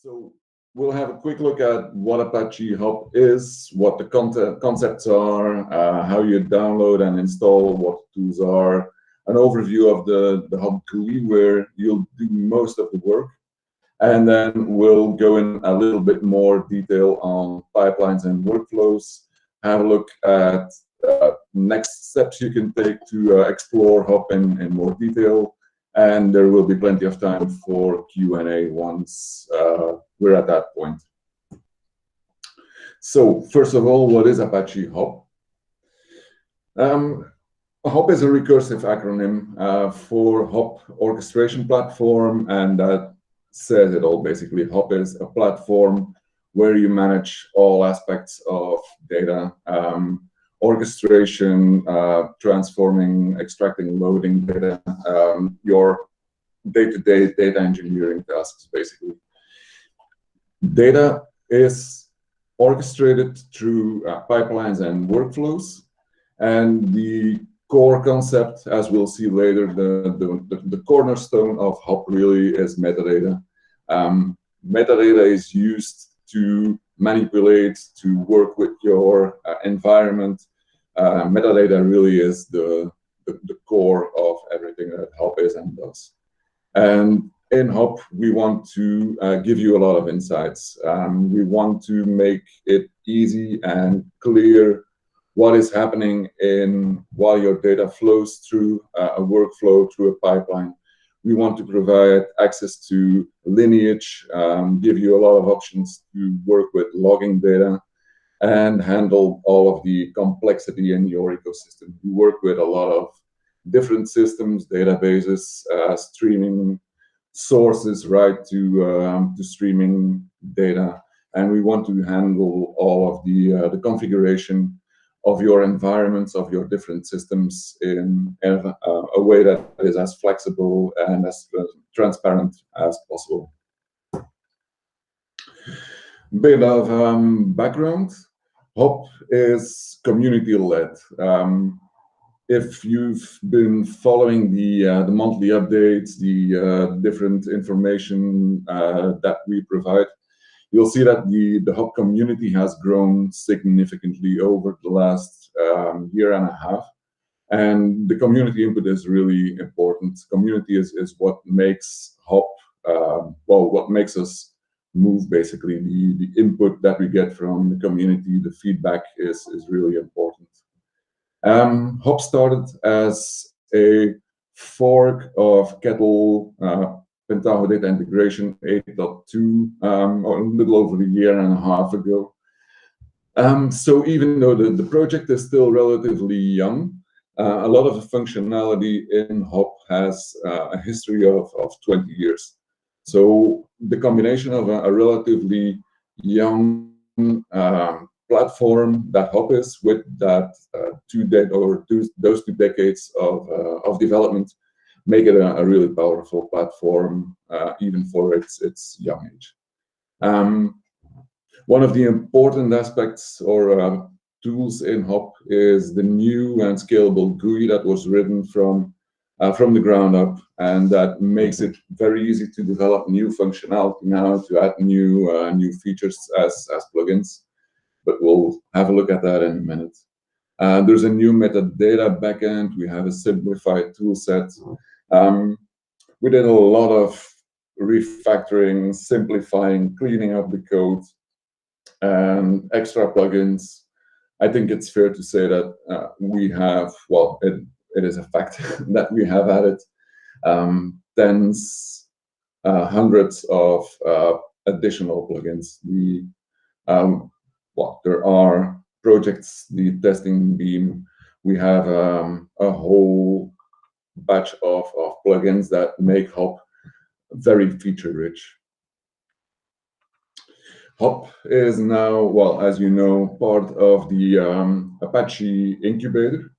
So we'll have a quick look at what Apache Hub is, what the concepts are, how you download and install, what the tools are, an overview of the Hub GUI where you'll do most of the work. And then we'll go in a little bit more detail on pipelines and workflows, have a look at next steps you can take to explore Hub in more detail. And there will be plenty of time for Q&A once we're at that point. So first of all, what is Apache Hub? Hub is a recursive acronym for Hub Orchestration Platform, and that says it all basically. Hub is a platform where you manage all aspects of data, orchestration, transforming, extracting, loading data, your day-to-day data engineering tasks, basically. Data is orchestrated through pipelines and workflows, and the core concept, as we'll see later, the cornerstone of Hub really is metadata. Metadata is used to manipulate, to work with your environment. Metadata really is the core of everything that Hub is and does. And in Hub, we want to give you a lot of insights. We want to make it easy and clear what is happening while your data flows through a workflow, through a pipeline. We want to provide access to lineage, give you a lot of options to work with logging data, and handle all of the complexity in your ecosystem. We work with a lot of different systems, databases, streaming sources, right, to streaming data. And we want to handle all of the configuration of your environments, of your different systems in a way that is as flexible and as transparent as possible. Bit of background. Hub is community-led. If you've been following the monthly updates, the different information that we provide, you'll see that the Hub community has grown significantly over the last year and a half. And the community input is really important. Community is what makes Hub, what makes us move, basically. The input that we get from the community, the feedback is really important. Hub started as a fork of Kettle Pentaho Data Integration 8.2 a little over a year and a half ago. So even though the project is still relatively young, a lot of the functionality in Hub has a history of 20 years. So the combination of a relatively young platform that Hub is with that those 2 decades of development make it a really powerful platform, even for its young age. One of the important aspects or tools in Hub is the new and scalable GUI that was written from the ground up, and that makes it very easy to develop new functionality now, to add new features as plugins. But we'll have a look at that in a minute. There's a new metadata backend. We have a simplified tool set. We did a lot of refactoring, simplifying, cleaning up the code, and extra plugins. I think it's fair to say that we have, well, it is a fact that we have added tens, hundreds of additional plugins. There are projects, the testing beam. We have a whole batch of plugins that make Hub very feature-rich. Hub is now, well, as you know, part of the Apache incubator.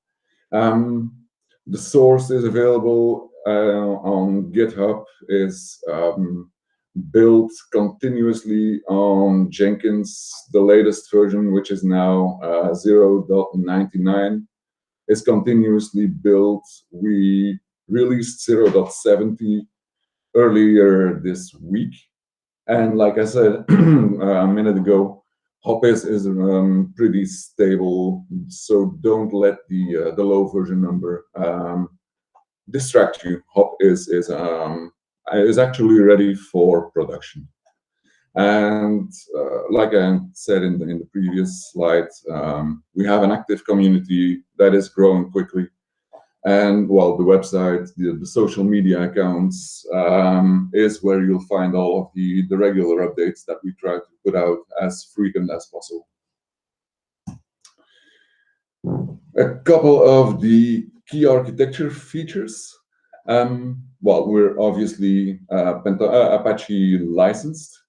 The source is available on GitHub, is built continuously on Jenkins. The latest version, which is now 0.99, is continuously built. We released 0.70 earlier this week. And like I said a minute ago, Hop is pretty stable, so don't let the low version number distract you. Hop is actually ready for production. And like I said in the previous slide, we have an active community that is growing quickly. And well, the website, the social media accounts is where you'll find all of the regular updates that we try to put out as frequent as possible. A couple of the key architecture features. Well, we're obviously Apache licensed.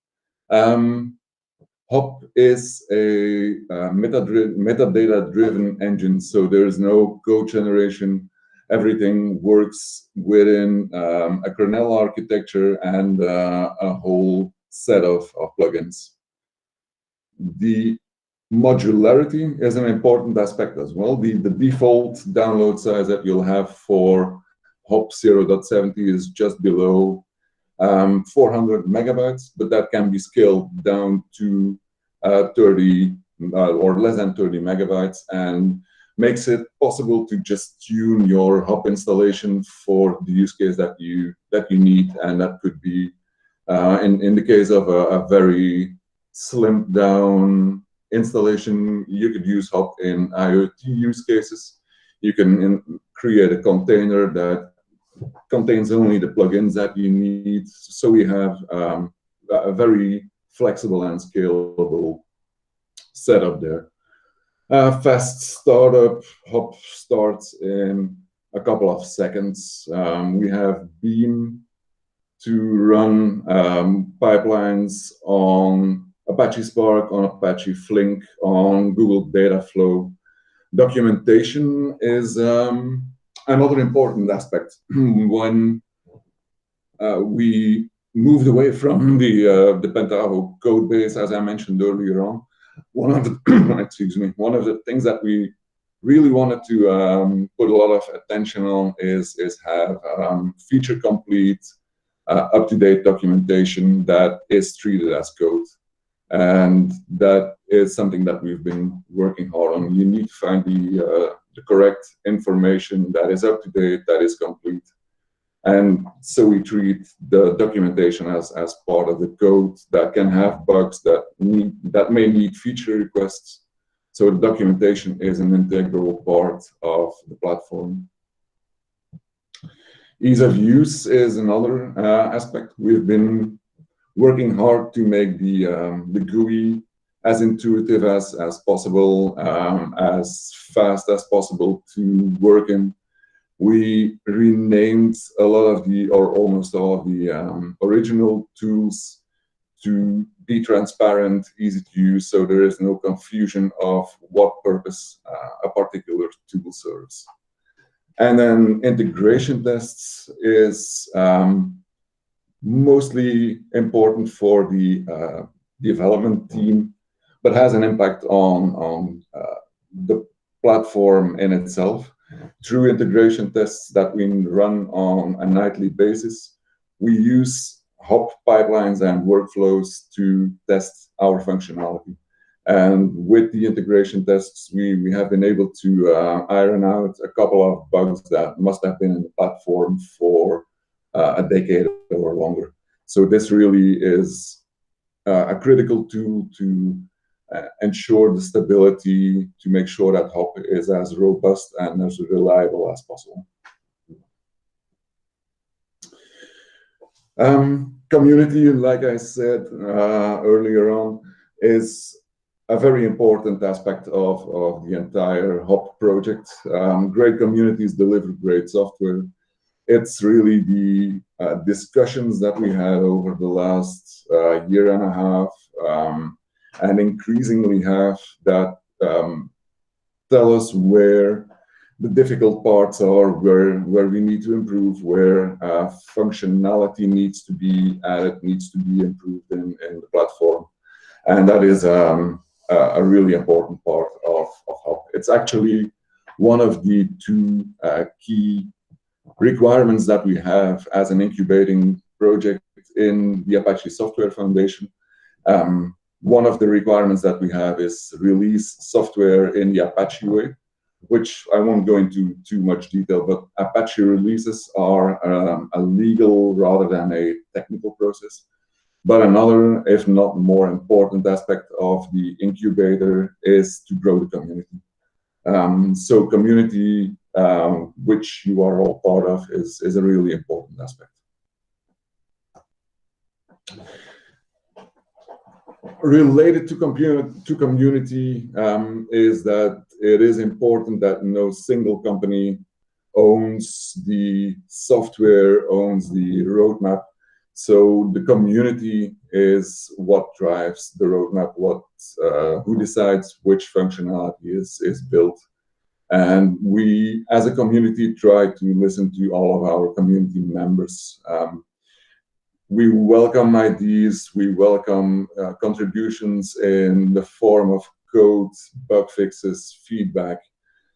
Hop is a metadata-driven engine, so there is no code generation. Everything works within a kernel architecture and a whole set of plugins. The modularity is an important aspect as well. The default download size that you'll have for Hop 0.70 is just below 400 megabytes, but that can be scaled down to 30 or less than 30 megabytes, and makes it possible to just tune your Hop installation for the use case that you need. And that could be in the case of a very slimmed down installation, you could use Hop in IoT use cases. You can create a container that contains only the plugins that you need. So we have a very flexible and scalable setup there. Fast startup, Hop starts in a couple of seconds. We have Beam to run pipelines on Apache Spark, on Apache Flink, on Google Dataflow. Documentation is another important aspect. When we moved away from the Pentaho code base, as I mentioned earlier on, one of the things that we really wanted to put a lot of attention on is have feature complete, up-to-date documentation that is treated as code. And that is something that we've been working hard on. You need to find the correct information that is up to date, that is complete. And so we treat the documentation as part of the code that can have bugs that may need feature requests. So the documentation is an integral part of the platform. Ease of use is another aspect. We've been working hard to make the GUI as intuitive as possible, as fast as possible to work in. We renamed a lot of or almost all of the original tools to be transparent, easy to use, so there is no confusion of what purpose a particular tool serves. And then integration tests is mostly important for the development team, but has an impact on the platform in itself. Through integration tests that we run on a nightly basis, we use Hop pipelines and workflows to test our functionality. And with the integration tests, we have been able to iron out a couple of bugs that must have been in the platform for a decade or longer. So this really is a critical tool to ensure the stability, to make sure that Hop is as robust and as reliable as possible. Community, like I said earlier on, is a very important aspect of the entire Hop project. Great communities deliver great software. It's really the discussions that we had over the last year and a half, and increasingly have, that tell us where the difficult parts are, where we need to improve, where functionality needs to be added, needs to be improved in the platform. And that is a really important part of Hop. It's actually one of the two key requirements that we have as an incubating project in the Apache Software Foundation. One of the requirements that we have is release software in the Apache way, which I won't go into too much detail, but Apache releases are a legal rather than a technical process. But another, if not more important aspect of the incubator is to grow the community. So community, which you are all part of, is a really important aspect. Related to community is that it is important that no single company owns the software, owns the roadmap. So the community is what drives the roadmap, who decides which functionality is built. And we, as a community, try to listen to all of our community members. We welcome ideas, we welcome contributions in the form of code, bug fixes, feedback.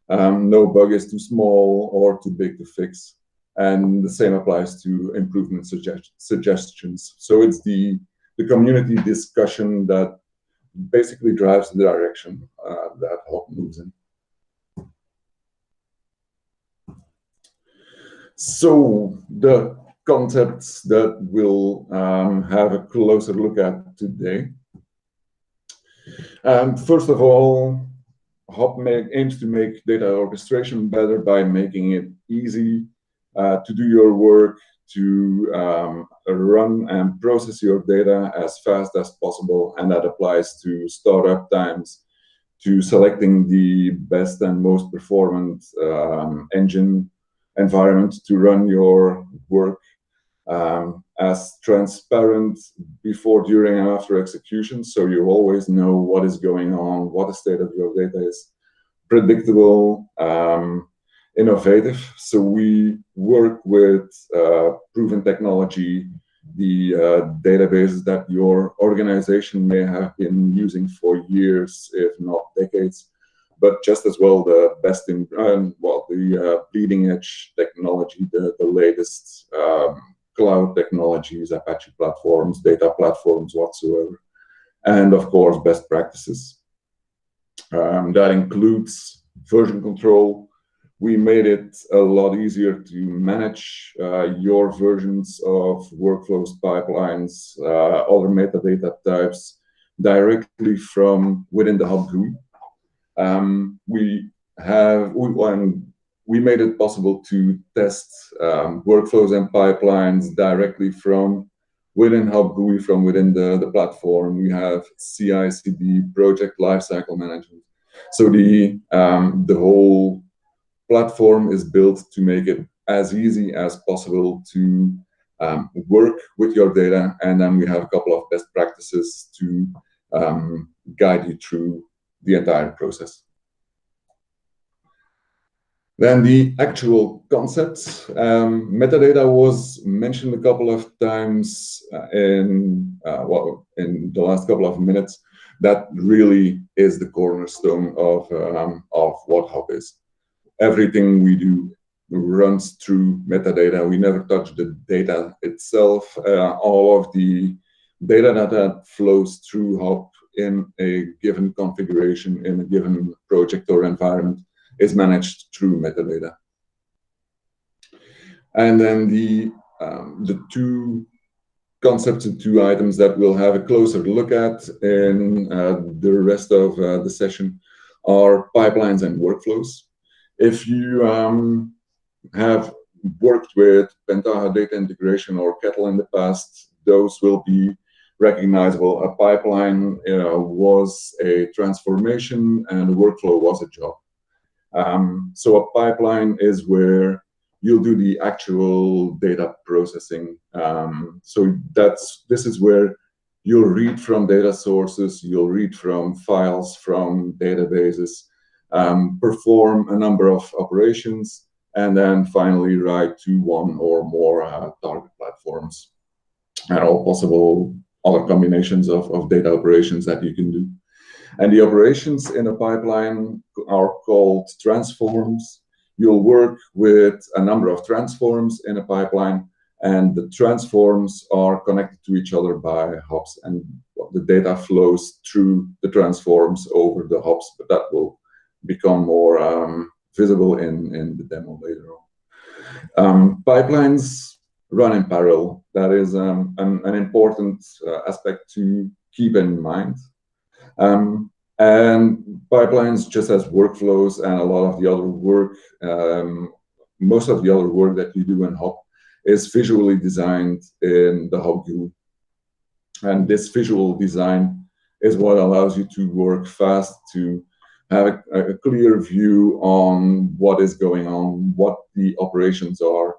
No bug is too small or too big to fix. And the same applies to improvement suggestions. So it's the community discussion that basically drives the direction that Hop moves in. So the concepts that we'll have a closer look at today. First of all, Hop aims to make data orchestration better by making it easy to do your work, to run and process your data as fast as possible, and that applies to startup times, to selecting the best and most performant engine environment to run your work, as transparent before, during, and after execution, so you always know what is going on, what the state of your data is, predictable, innovative. So we work with proven technology, the databases that your organization may have been using for years, if not decades, but just as well the best in, the bleeding edge technology, the latest cloud technologies, Apache platforms, data platforms whatsoever, and of course best practices. That includes version control. We made it a lot easier to manage your versions of workflows, pipelines, other metadata types directly from within the Hub GUI. We made it possible to test workflows and pipelines directly from within Hub GUI, from within the platform. We have CI/CD, project lifecycle management. So the whole platform is built to make it as easy as possible to work with your data, and then we have a couple of best practices to guide you through the entire process. Then the actual concepts. Metadata was mentioned a couple of times in the last couple of minutes. That really is the cornerstone of what Hop is. Everything we do runs through metadata. We never touch the data itself. All of the data that flows through Hop in a given configuration, in a given project or environment, is managed through metadata. And then the two concepts and two items that we'll have a closer look at in the rest of the session are pipelines and workflows. If you have worked with Pentaho data integration or Kettle in the past, those will be recognizable. A pipeline was a transformation and a workflow was a job. So a pipeline is where you'll do the actual data processing. So this is where you'll read from data sources, you'll read from files, from databases, perform a number of operations, and then finally write to one or more target platforms and all possible other combinations of data operations that you can do. And the operations in a pipeline are called transforms. You'll work with a number of transforms in a pipeline, and the transforms are connected to each other by hops, and the data flows through the transforms over the hops, but that will become more visible in the demo later on. Pipelines run in parallel. That is an important aspect to keep in mind. And pipelines, just as workflows and a lot of the other work, most of the other work that you do in Hop is visually designed in the Hop GUI. And this visual design is what allows you to work fast, to have a clear view on what is going on, what the operations are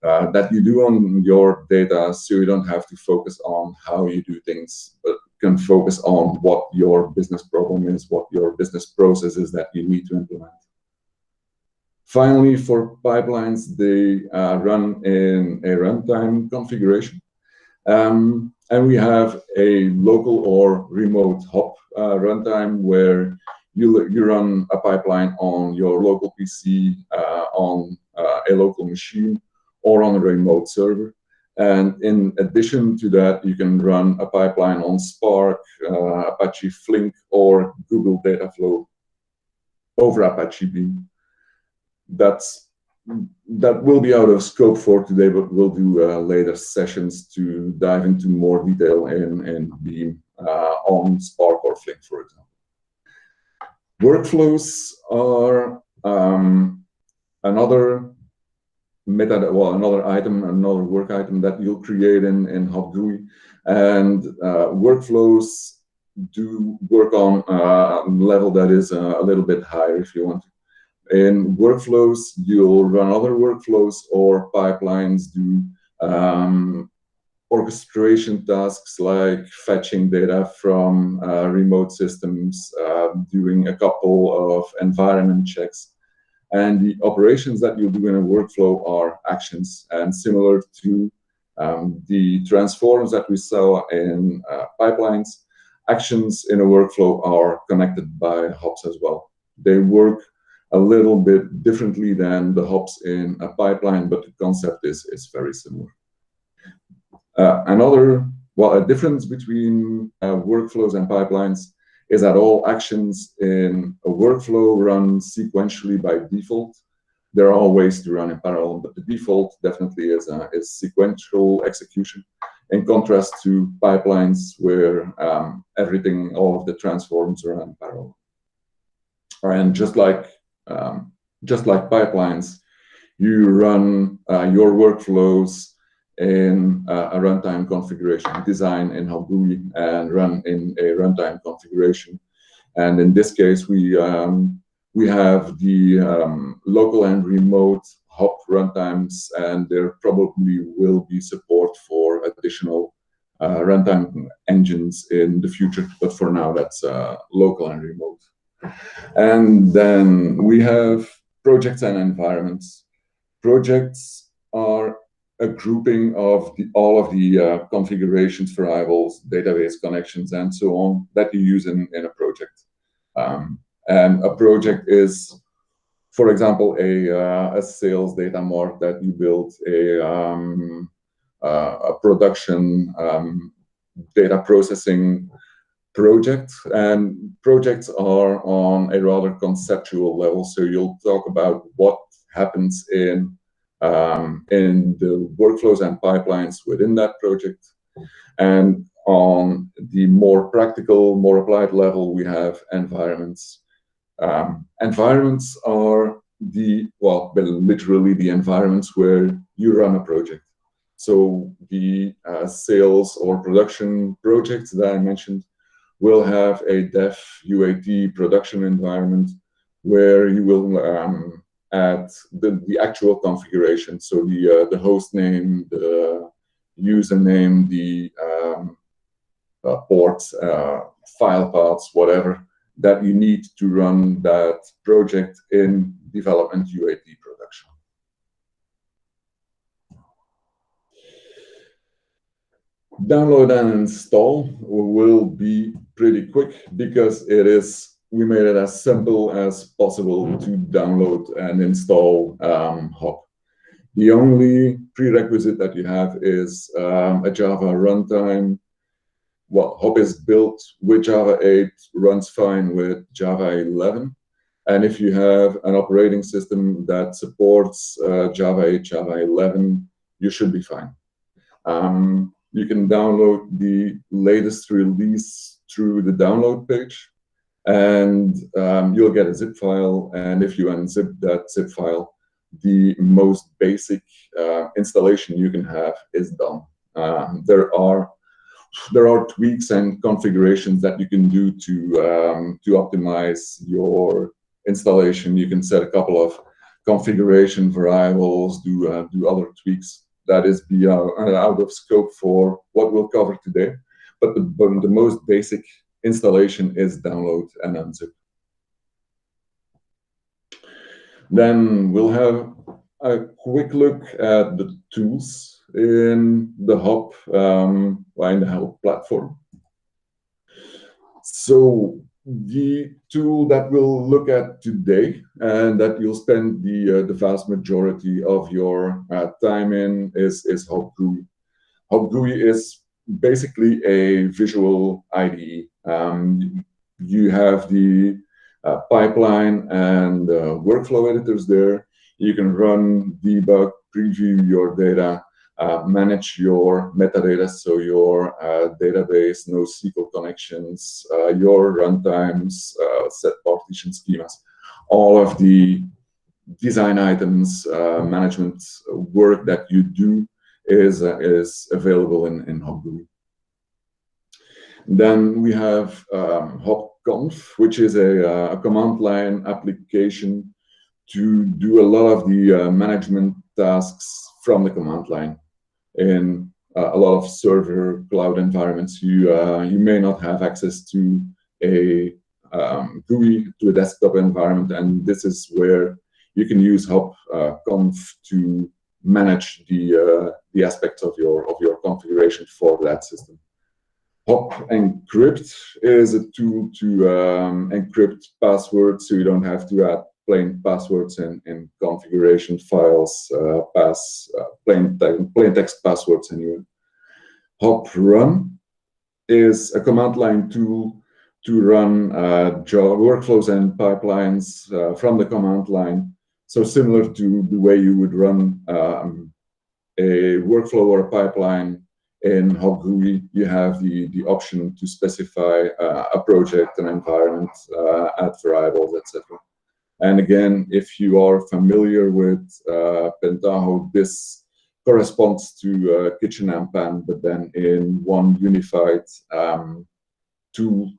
that you do on your data, so you don't have to focus on how you do things, but can focus on what your business problem is, what your business process is that you need to implement. Finally, for pipelines, they run in a runtime configuration. And we have a local or remote hop runtime where you run a pipeline on your local PC, on a local machine, or on a remote server. And in addition to that, you can run a pipeline on Spark, Apache Flink, or Google Dataflow over Apache Beam. That will be out of scope for today, but we'll do later sessions to dive into more detail in Beam on Spark or Flink, for example. Workflows are another method, well, another work item that you'll create in Hop GUI. And workflows do work on a level that is a little bit higher if you want to. In workflows, you'll run other workflows or pipelines, do orchestration tasks like fetching data from remote systems, doing a couple of environment checks. And the operations that you do in a workflow are actions. And similar to the transforms that we saw in pipelines, actions in a workflow are connected by hops as well. They work a little bit differently than the hops in a pipeline, but the concept is very similar. A difference between workflows and pipelines is that all actions in a workflow run sequentially by default. There are all ways to run in parallel, but the default definitely is sequential execution, in contrast to pipelines where all of the transforms run in parallel. And just like pipelines, you run your workflows in a runtime configuration, design in Hop GUI and run in a runtime configuration. And in this case, we have the local and remote Hop runtimes, and there probably will be support for additional runtime engines in the future. But for now, that's local and remote. And then we have projects and environments. Projects are a grouping of all of the configurations, variables, database connections, and so on that you use in a project. And a project is, for example, a sales data mart that you build, a production data processing project. And projects are on a rather conceptual level. So you'll talk about what happens in the workflows and pipelines within that project. And on the more practical, more applied level, we have environments. Environments are literally the environments where you run a project. So the sales or production projects that I mentioned will have a dev UAT production environment where you will add the actual configuration. So the host name, the username, the ports, file paths, whatever, that you need to run that project in development UAT production. Download and install will be pretty quick because we made it as simple as possible to download and install Hop. The only prerequisite that you have is a Java runtime. Well, Hop is built with Java 8, runs fine with Java 11. And if you have an operating system that supports Java 8, Java 11, you should be fine. You can download the latest release through the download page, and you'll get a zip file. And if you unzip that zip file, the most basic installation you can have is done. There are tweaks and configurations that you can do to optimize your installation. You can set a couple of configuration variables, do other tweaks. That is out of scope for what we'll cover today. But the most basic installation is download and unzip. Then we'll have a quick look at the tools in the Hop, in the Hop platform. So the tool that we'll look at today and that you'll spend the vast majority of your time in is Hop GUI. Hop GUI is basically a visual IDE. You have the pipeline and workflow editors there. You can run, debug, preview your data, manage your metadata, so your database, NoSQL connections, your runtimes, set partition schemas, all of the design items, management work that you do is available in Hop GUI. Then we have HopConf, which is a command line application to do a lot of the management tasks from the command line. In a lot of server cloud environments, you may not have access to a GUI, to a desktop environment, and this is where you can use HopConf to manage the aspects of your configuration for that system. Hop Encrypt is a tool to encrypt passwords, so you don't have to add plain passwords in configuration files, plain text passwords anyway. Hop Run is a command line tool to run Java workflows and pipelines from the command line. So similar to the way you would run a workflow or a pipeline in Hop GUI, you have the option to specify a project, an environment, add variables, etc. And again, if you are familiar with Pentaho, this corresponds to Kitchen and Pan, but then in one unified tool,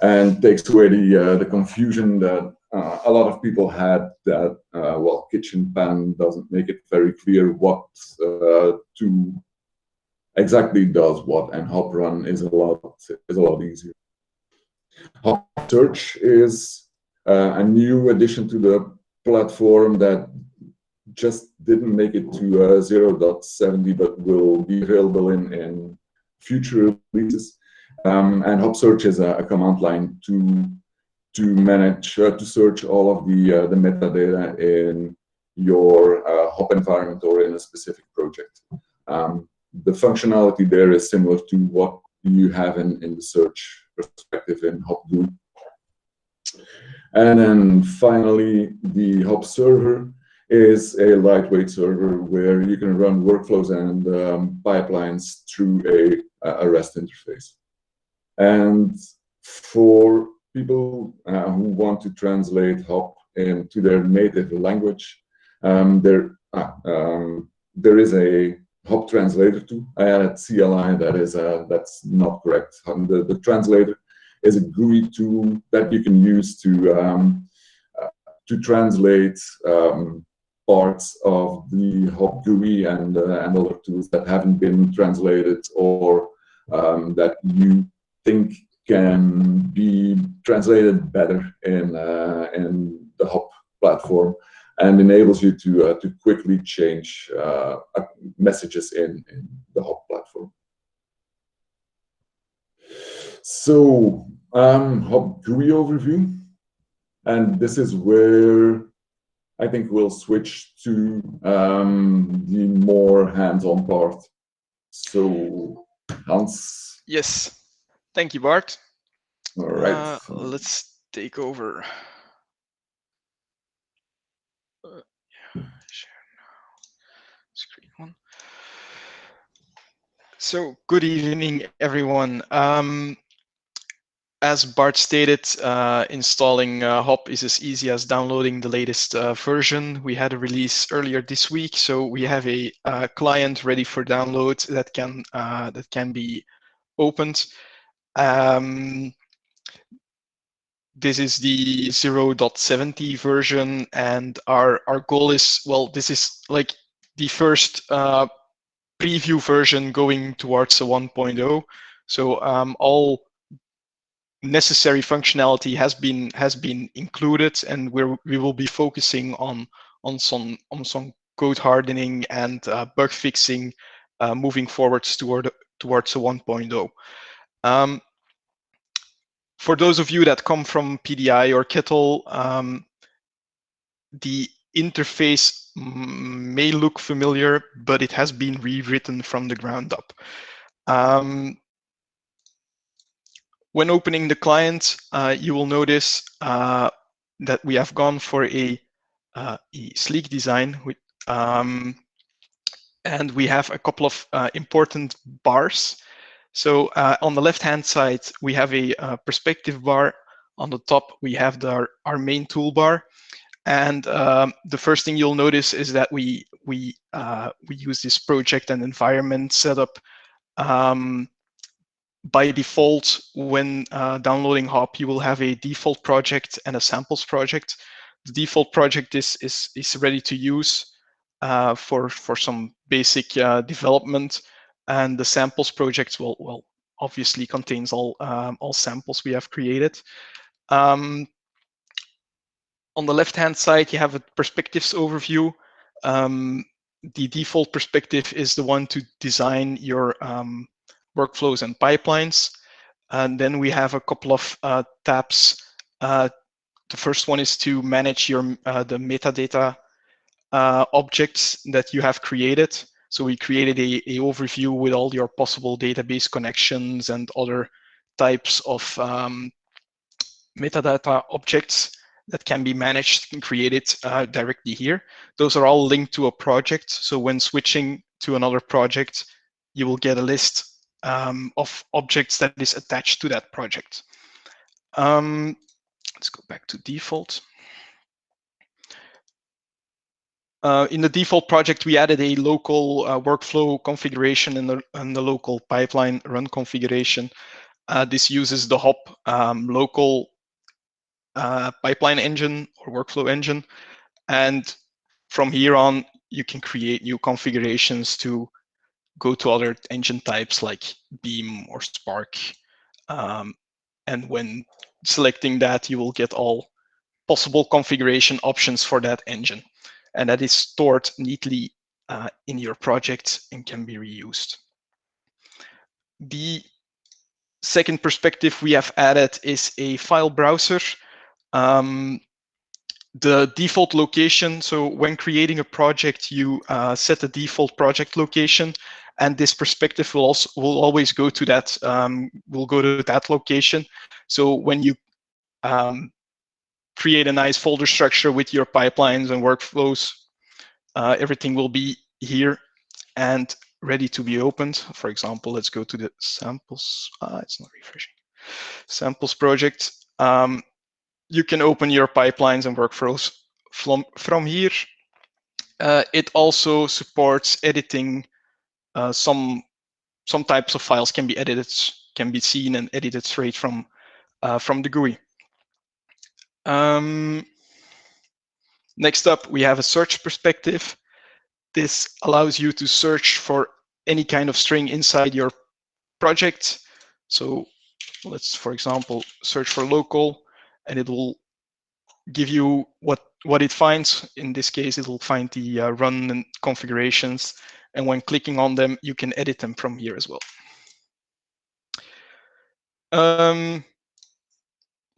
and takes away the confusion that a lot of people had that, well, Kitchen Pan doesn't make it very clear what to exactly does what, and Hop Run is a lot easier. Hop Search is a new addition to the platform that just didn't make it to 0.70, but will be available in future releases. And Hop Search is a command line to manage, to search all of the metadata in your Hop environment or in a specific project. The functionality there is similar to what you have in the search perspective in Hop GUI. And then finally, the Hop server is a lightweight server where you can run workflows and pipelines through a REST interface. And for people who want to translate Hop into their native language, there is a Hop translator tool. I added CLI. That's not correct. The translator is a GUI tool that you can use to translate parts of the Hop GUI and other tools that haven't been translated or that you think can be translated better in the Hop platform, and enables you to quickly change messages in the Hop platform. So Hop GUI overview, and this is where I think we'll switch to the more hands-on part. So, Hans. Yes, thank you, Bart. All right. Let's take over. Share now. Screen one. So, good evening, everyone. As Bart stated, installing Hop is as easy as downloading the latest version. We had a release earlier this week, so we have a client ready for download that can be opened. This is the 0.70 version, and our goal is, well, this is like the first preview version going towards a 1.0. So all necessary functionality has been included, and we will be focusing on some code hardening and bug fixing moving forwards towards a 1.0. For those of you that come from PDI or Kettle, the interface may look familiar, but it has been rewritten from the ground up. When opening the client, you will notice that we have gone for a sleek design, and we have a couple of important bars. So on the left-hand side, we have a perspective bar. On the top, we have our main toolbar. And the first thing you'll notice is that we use this project and environment setup. By default, when downloading Hop, you will have a default project and a samples project. The default project is ready to use for some basic development, and the samples project will obviously contains all samples we have created. On the left-hand side, you have a perspectives overview. The default perspective is the one to design your workflows and pipelines. And then we have a couple of tabs. The first one is to manage your the metadata objects that you have created. So we created a overview with all your possible database connections and other types of metadata objects that can be managed and created directly here. Those are all linked to a project. So when switching to another project, you will get a list of objects that is attached to that project. Let's go back to default. In the default project, we added a local workflow configuration and the local pipeline run configuration. This uses the Hop local pipeline engine or workflow engine. And from here on, you can create new configurations to go to other engine types like Beam or Spark. And when selecting that, you will get all possible configuration options for that engine. And that is stored neatly in your project and can be reused. The second perspective we have added is a file browser. The default location, so when creating a project, you set the default project location, and this perspective will always go to that location. So when you create a nice folder structure with your pipelines and workflows, everything will be here and ready to be opened. For example, let's go to the samples. It's not refreshing. Samples project. You can open your pipelines and workflows from here. It also supports editing. Some types of files can be edited, can be seen and edited straight from the GUI. Next up, we have a search perspective. This allows you to search for any kind of string inside your project. So let's, for example, search for local, and it will give you what it finds. In this case, it will find the run and configurations. And when clicking on them, you can edit them from here as well.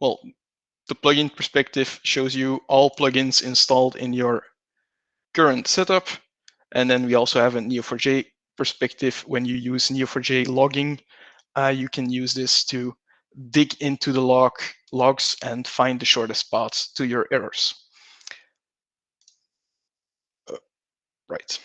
Well, the plugin perspective shows you all plugins installed in your current setup. And then we also have a Neo4j perspective. When you use Neo4j logging, you can use this to dig into the logs and find the shortest paths to your errors. Right.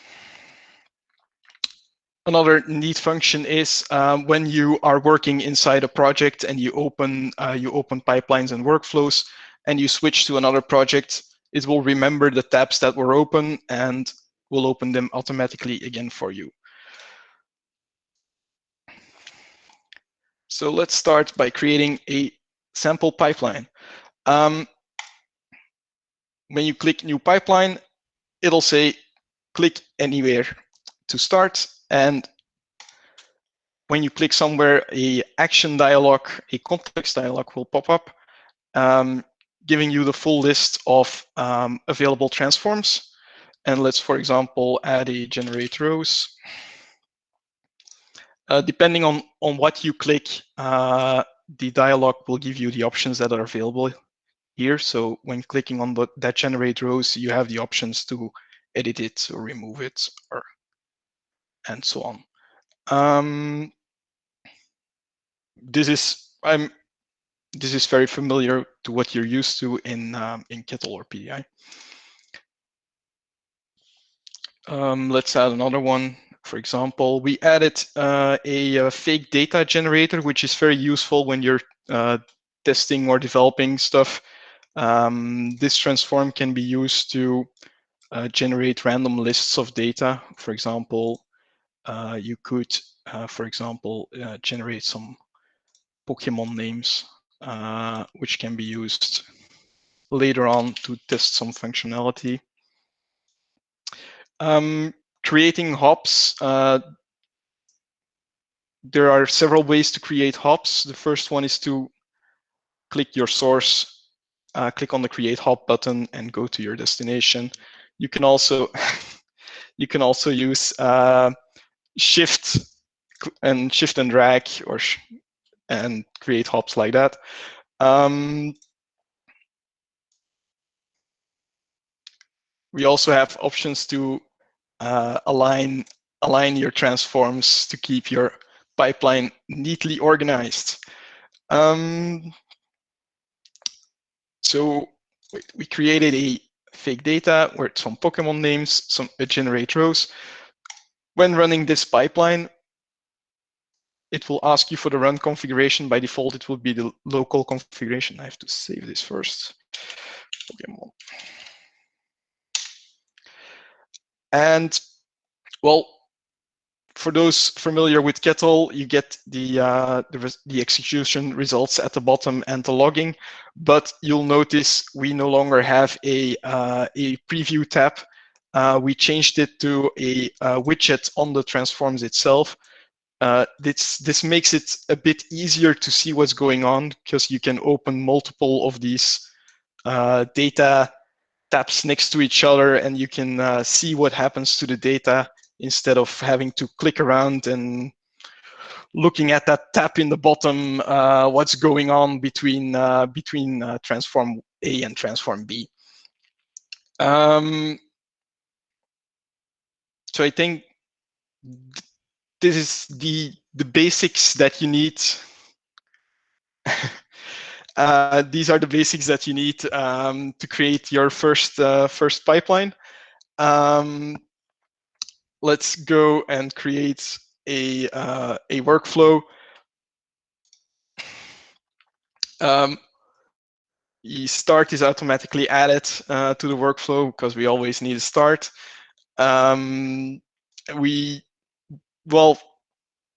Another neat function is when you are working inside a project and you open pipelines and workflows and you switch to another project, it will remember the tabs that were open and will open them automatically again for you. So let's start by creating a sample pipeline. When you click new pipeline, it'll say click anywhere to start, and when you click somewhere, a action dialog, a context dialog will pop up, giving you the full list of available transforms. And let's, for example, add a generate rows. Depending on what you click, the dialog will give you the options that are available here. So when clicking on that generate rows, you have the options to edit it or remove it, and so on. This is very familiar to what you're used to in Kettle or PDI. Let's add another one. For example, we added a fake data generator, which is very useful when you're testing or developing stuff. This transform can be used to generate random lists of data. For example, you could, for example, generate some Pokemon names, which can be used later on to test some functionality. Creating hops. There are several ways to create hops. The first one is to click your source, click on the create hop button and go to your destination. You can also use shift and drag and create hops like that. We also have options to align your transforms to keep your pipeline neatly organized. So we created a fake data with some Pokemon names, some generate rows. When running this pipeline, it will ask you for the run configuration. By default, it will be the local configuration. I have to save this first. Pokemon. And well, for those familiar with Kettle, you get the execution results at the bottom and the logging, but you'll notice we no longer have a preview tab. We changed it to a widget on the transforms itself. This makes it a bit easier to see what's going on because you can open multiple of these data tabs next to each other, and you can see what happens to the data instead of having to click around and looking at that tab in the bottom, what's going on between transform A and transform B. So I think this is the basics that you need. These are the basics that you need to create your first pipeline. Let's go and create a workflow. Start is automatically added to the workflow because we always need a start.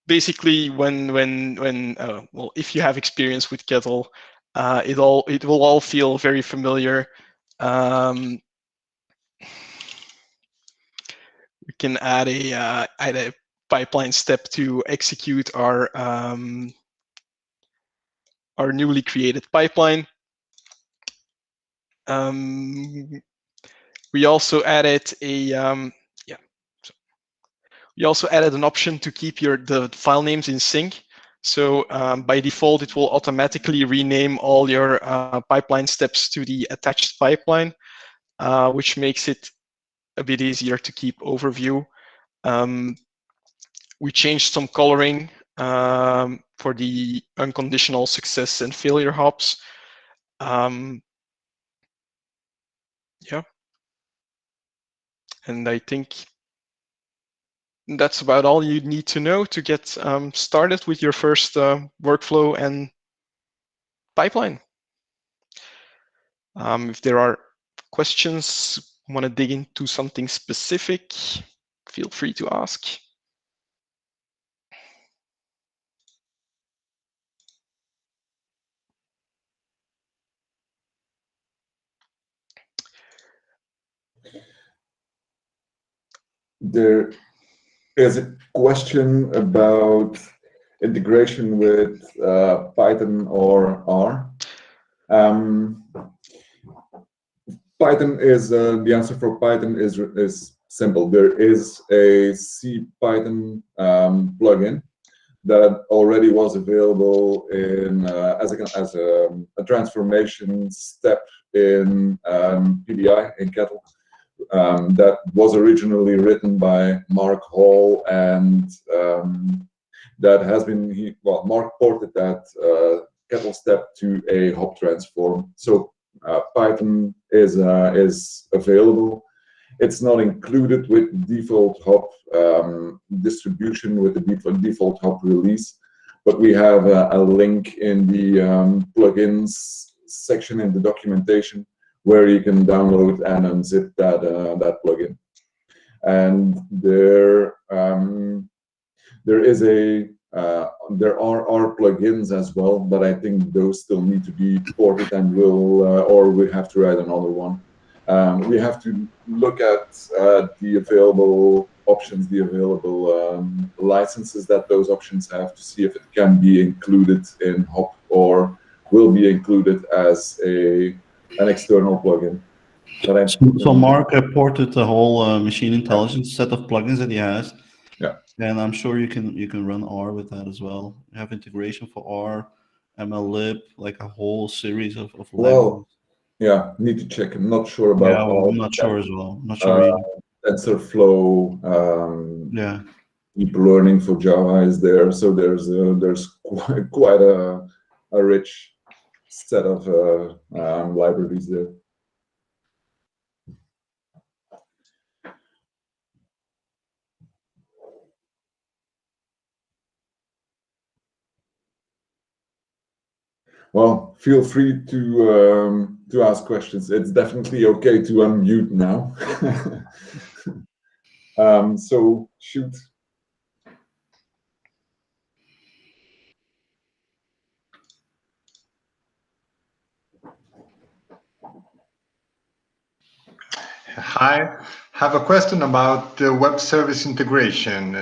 Basically if you have experience with Kettle, it will all feel very familiar. We can add a pipeline step to execute our newly created pipeline. We also added we also added an option to keep the file names in sync. So by default, it will automatically rename all your pipeline steps to the attached pipeline, which makes it a bit easier to keep overview. We changed some coloring for the unconditional success and failure hops. Yeah. And I think that's about all you need to know to get started with your first workflow and pipeline. If there are questions, want to dig into something specific, feel free to ask. There is a question about integration with Python or R. Python is the answer for Python is simple. There is a C Python plugin that already was available in as a transformation step in PBI in Kettle. That was originally written by Mark Hall, and that has been Mark ported that Kettle step to a hop transform. So Python is available. It's not included with default hop distribution with the default hop release, but we have a link in the plugins section in the documentation where you can download and unzip that plugin. And there are R plugins as well, but I think those still need to be ported and or we have to write another one. We have to look at the available options, the available licenses that those options have to see if it can be included in hop or will be included as an external plugin. So Mark ported the whole machine intelligence set of plugins that he has. Yeah. And I'm sure you can run R with that as well. You have integration for R, MLlib, like a whole series of well, yeah, need to check. I'm not sure about. Yeah, well, I'm not sure as well. I'm not sure either. TensorFlow, yeah, deep learning for Java is there, so there's quite a rich set of libraries there. Well, feel free to ask questions. It's definitely okay to unmute now. So shoot. Hi, have a question about web service integration.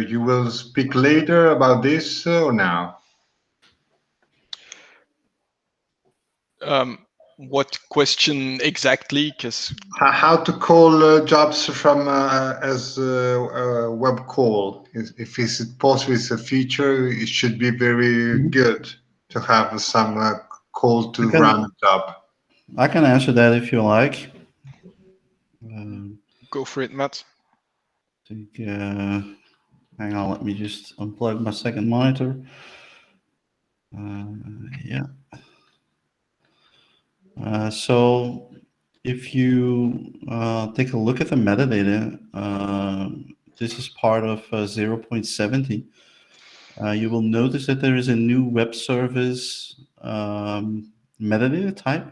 You will speak later about this or now? What question exactly? Because how to call jobs from as a web call? If it's possible, it's a feature. It should be very good to have some call to run a job. I can answer that if you like. Go for it, Matt. I think, hang on, let me just unplug my second monitor. Yeah. So if you take a look at the metadata, this is part of 0.70. You will notice that there is a new web service metadata type.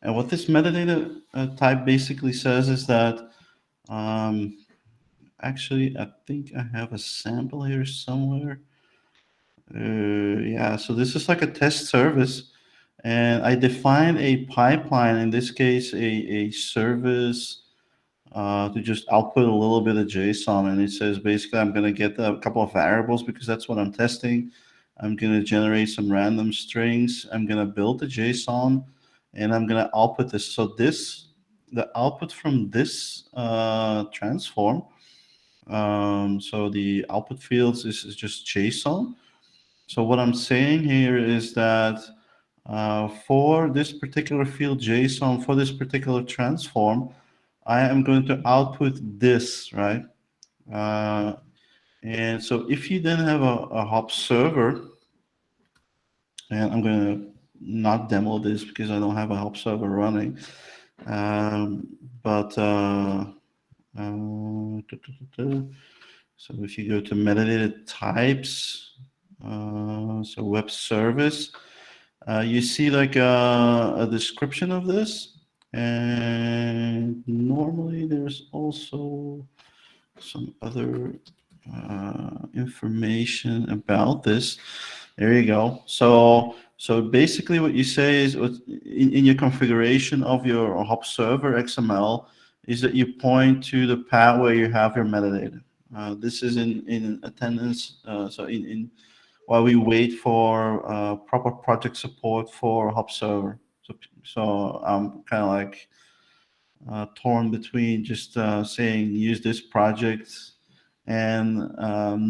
And what this metadata type basically says is that, actually, I think I have a sample here somewhere. Yeah, so this is like a test service. And I define a pipeline, in this case, a service to just output a little bit of JSON. And it says, basically, I'm going to get a couple of variables because that's what I'm testing. I'm going to generate some random strings. I'm going to build the JSON, and I'm going to output this. So the output from this transform, so the output fields is just JSON. So what I'm saying here is that for this particular field JSON, for this particular transform, I am going to output this, right? And so if you then have a hop server, and I'm going to not demo this because I don't have a hop server running, but so if you go to metadata types, so web service, you see like a description of this, and normally there's also some other information about this. There you go. So basically what you say is in your configuration of your hop server XML is that you point to the path where you have your metadata. This is in attendance. So while we wait for proper project support for hop server. So I'm kind of like torn between just saying use this project and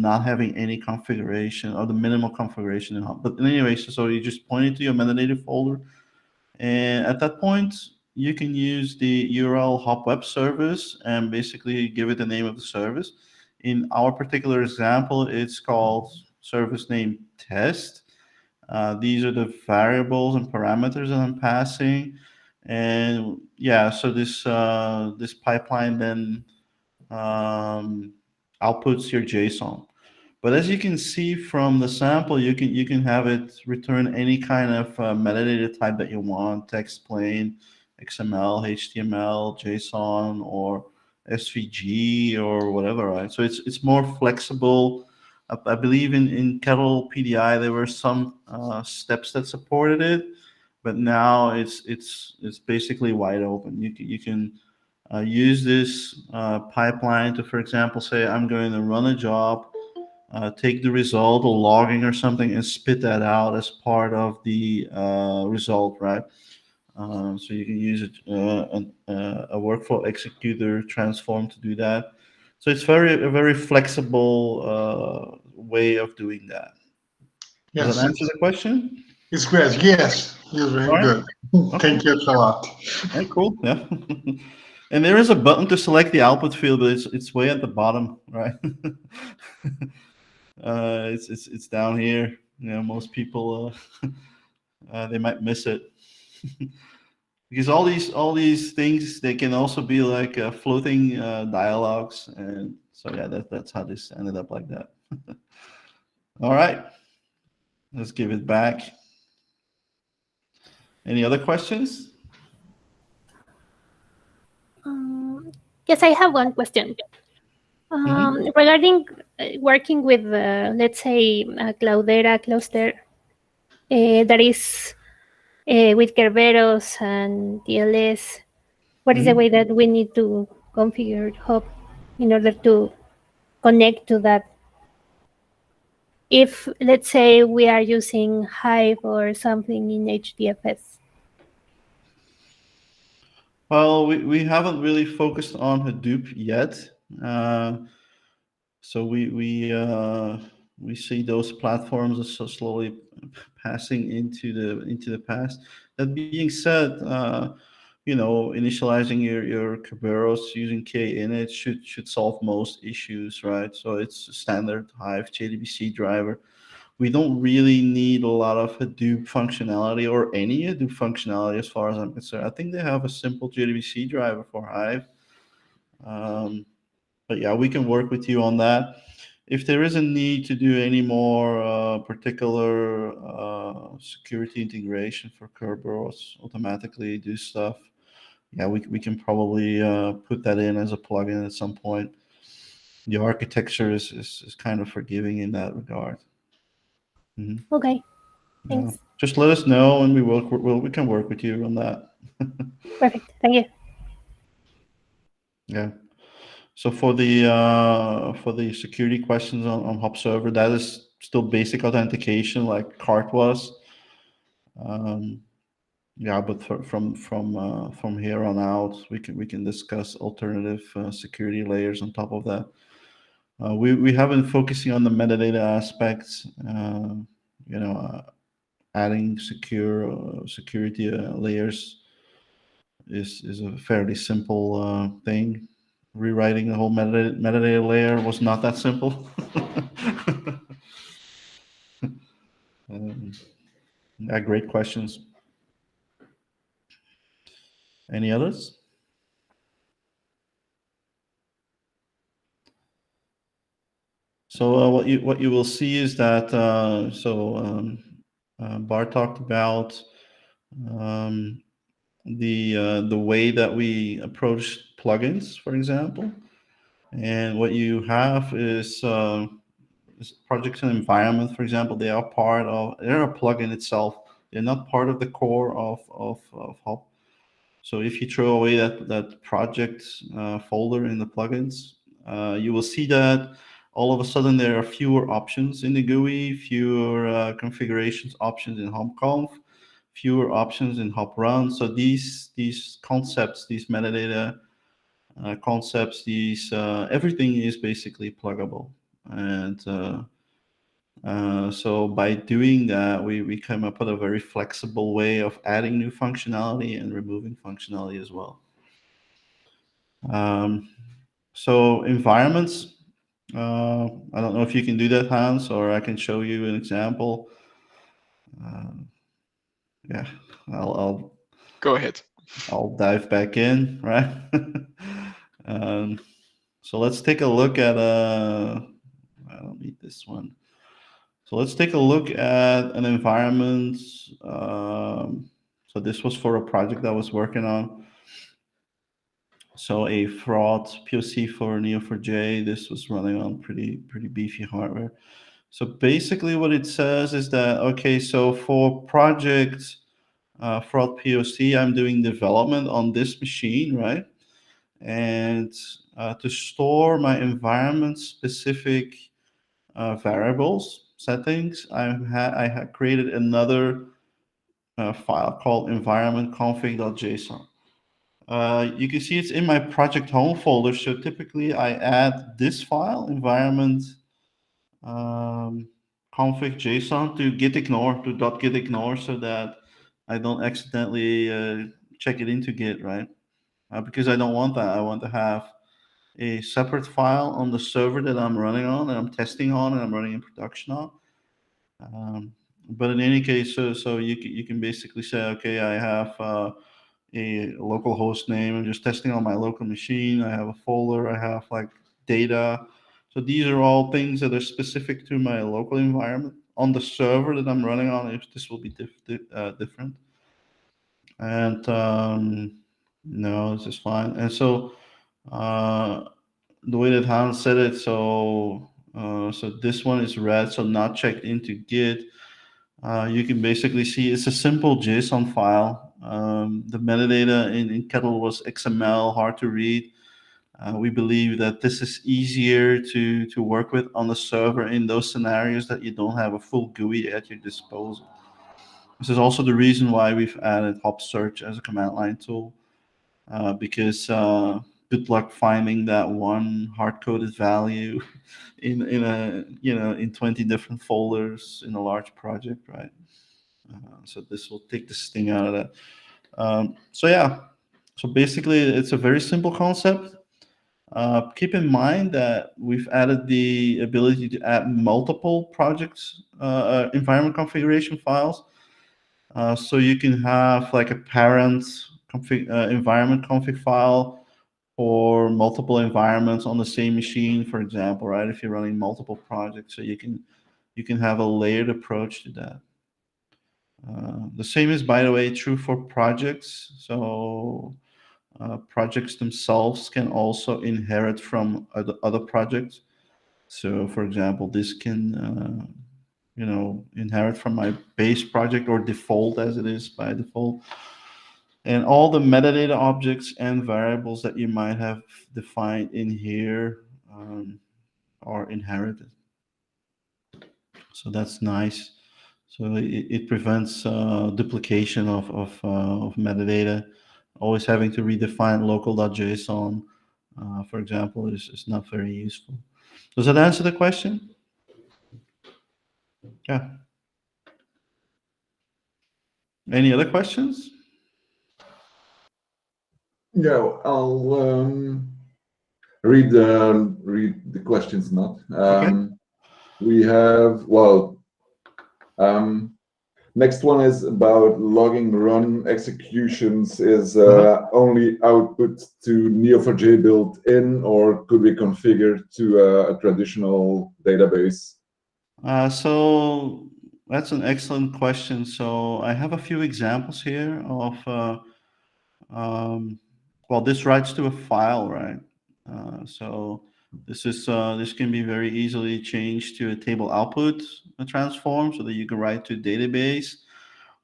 not having any configuration or the minimal configuration in hop. But anyway, so you just point it to your metadata folder, and at that point you can use the URL hop web service and basically give it the name of the service. In our particular example, it's called service name test. These are the variables and parameters that I'm passing. And yeah, so this pipeline then outputs your JSON. But as you can see from the sample, you can have it return any kind of metadata type that you want: text, plain, XML, HTML, JSON, or SVG, or whatever, right? So it's more flexible. I believe in Kettle PDI there were some steps that supported it, but now it's basically wide open. You can use this pipeline to, for example, say I'm going to run a job, take the result or logging or something, and spit that out as part of the result, right? So you can use a workflow executor transform to do that. So it's a very flexible way of doing that. Does Yes, that answer the question? it's great. Yes, you're very All right. good. Thank you a lot. Okay, cool. Yeah. And there is a button to select the output field, but it's way at the bottom, right? It's down here. You know, most people they might miss it because all these things, they can also be like floating dialogues, and so yeah, that's how this ended up like that. All right, let's give it back. Any other questions? Yes, I have one question. Regarding working with, let's say, a Cloudera cluster that is with Kerberos and TLS, what is the way that we need to configure Hub in order to connect to that? If, let's say, we are using Hive or something in HDFS. Well, we haven't really focused on Hadoop yet. So we see those platforms are so slowly passing into the past. That being said, you know, initializing your Kerberos using Kinit should solve most issues, right? So it's a standard Hive JDBC driver. We don't really need a lot of Hadoop functionality or any Hadoop functionality as far as I'm concerned. I think they have a simple JDBC driver for Hive. But yeah, we can work with you on that. If there is a need to do any more particular security integration for Kerberos, automatically do stuff, yeah, we can probably put that in as a plugin at some point. The architecture is kind of forgiving in that regard. Okay, thanks. Yeah. Just let us know, and we can work with you on that. Perfect, thank you. Yeah. So for the security questions on Hop Server, that is still basic authentication like CART was. Yeah, but from here on out, we can discuss alternative security layers on top of that. We have been focusing on the metadata aspects. adding security layers is a fairly simple thing. Rewriting the whole metadata layer was not that simple. Yeah, great questions. Any others? So what you will see is that Bart talked about the way that we approach plugins, for example, and what you have is projects and environment, for example. They're a plugin itself. They're not part of the core of Hop. So if you throw away that project folder in the plugins, you will see that all of a sudden there are fewer options in the GUI, fewer configurations options in HopConf, fewer options in HopRun. So these concepts, these metadata concepts, everything is basically pluggable. And so by doing that, we come up with a very flexible way of adding new functionality and removing functionality as well. So environments, I don't know if you can do that, Hans, or I can show you an example. Yeah, I'll go ahead. I'll dive back in, right? So let's take a look at I don't need this one. So let's take a look at an environment. So this was for a project I was working on. So a fraud POC for Neo4j. This was running on pretty beefy hardware. So basically what it says is that, okay, so for project fraud POC, I'm doing development on this machine, right? And to store my environment specific variables settings, I have created another file called environment.config.json. You can see it's in my project home folder. So typically I add this file, environment config.json to .gitignore, so that I don't accidentally check it into Git, right? Because I don't want that. I want to have a separate file on the server that I'm running on and I'm testing on and I'm running in production on. But in any case, so you can basically say, okay, I have a local host name. I'm just testing on my local machine. I have a folder. I have like data. So these are all things that are specific to my local environment. On the server that I'm running on, if this will be different. And no, this is fine. And so the way that Hans said it, so this one is red, so not checked into Git. You can basically see it's a simple JSON file. The metadata in Kettle was XML, hard to read. We believe that this is easier to work with on the server in those scenarios that you don't have a full GUI at your disposal. This is also the reason why we've added Hop Search as a command line tool, because good luck finding that one hard-coded value in 20 different folders in a large project, right? So this will take the sting out of that. So yeah, so basically it's a very simple concept. Keep in mind that we've added the ability to add multiple projects, environment configuration files. So you can have like a parent environment config file for multiple environments on the same machine, for example, right? If you're running multiple projects, so you can have a layered approach to that. The same is, by the way, true for projects. So projects themselves can also inherit from other projects. So, for example, this can inherit from my base project or default as it is by default. And all the metadata objects and variables that you might have defined in here are inherited. So that's nice. So it prevents duplication of metadata. Always having to redefine local.json, for example, is not very useful. Does that answer the question? Yeah. Any other questions? Yeah, I'll read the questions. Not we have next one is about logging run executions. Is only output to Neo4j built in, or could we configure to a traditional database? So that's an excellent question. So I have a few examples here of, well, this writes to a file, right? So this can be very easily changed to a table output transform so that you can write to database,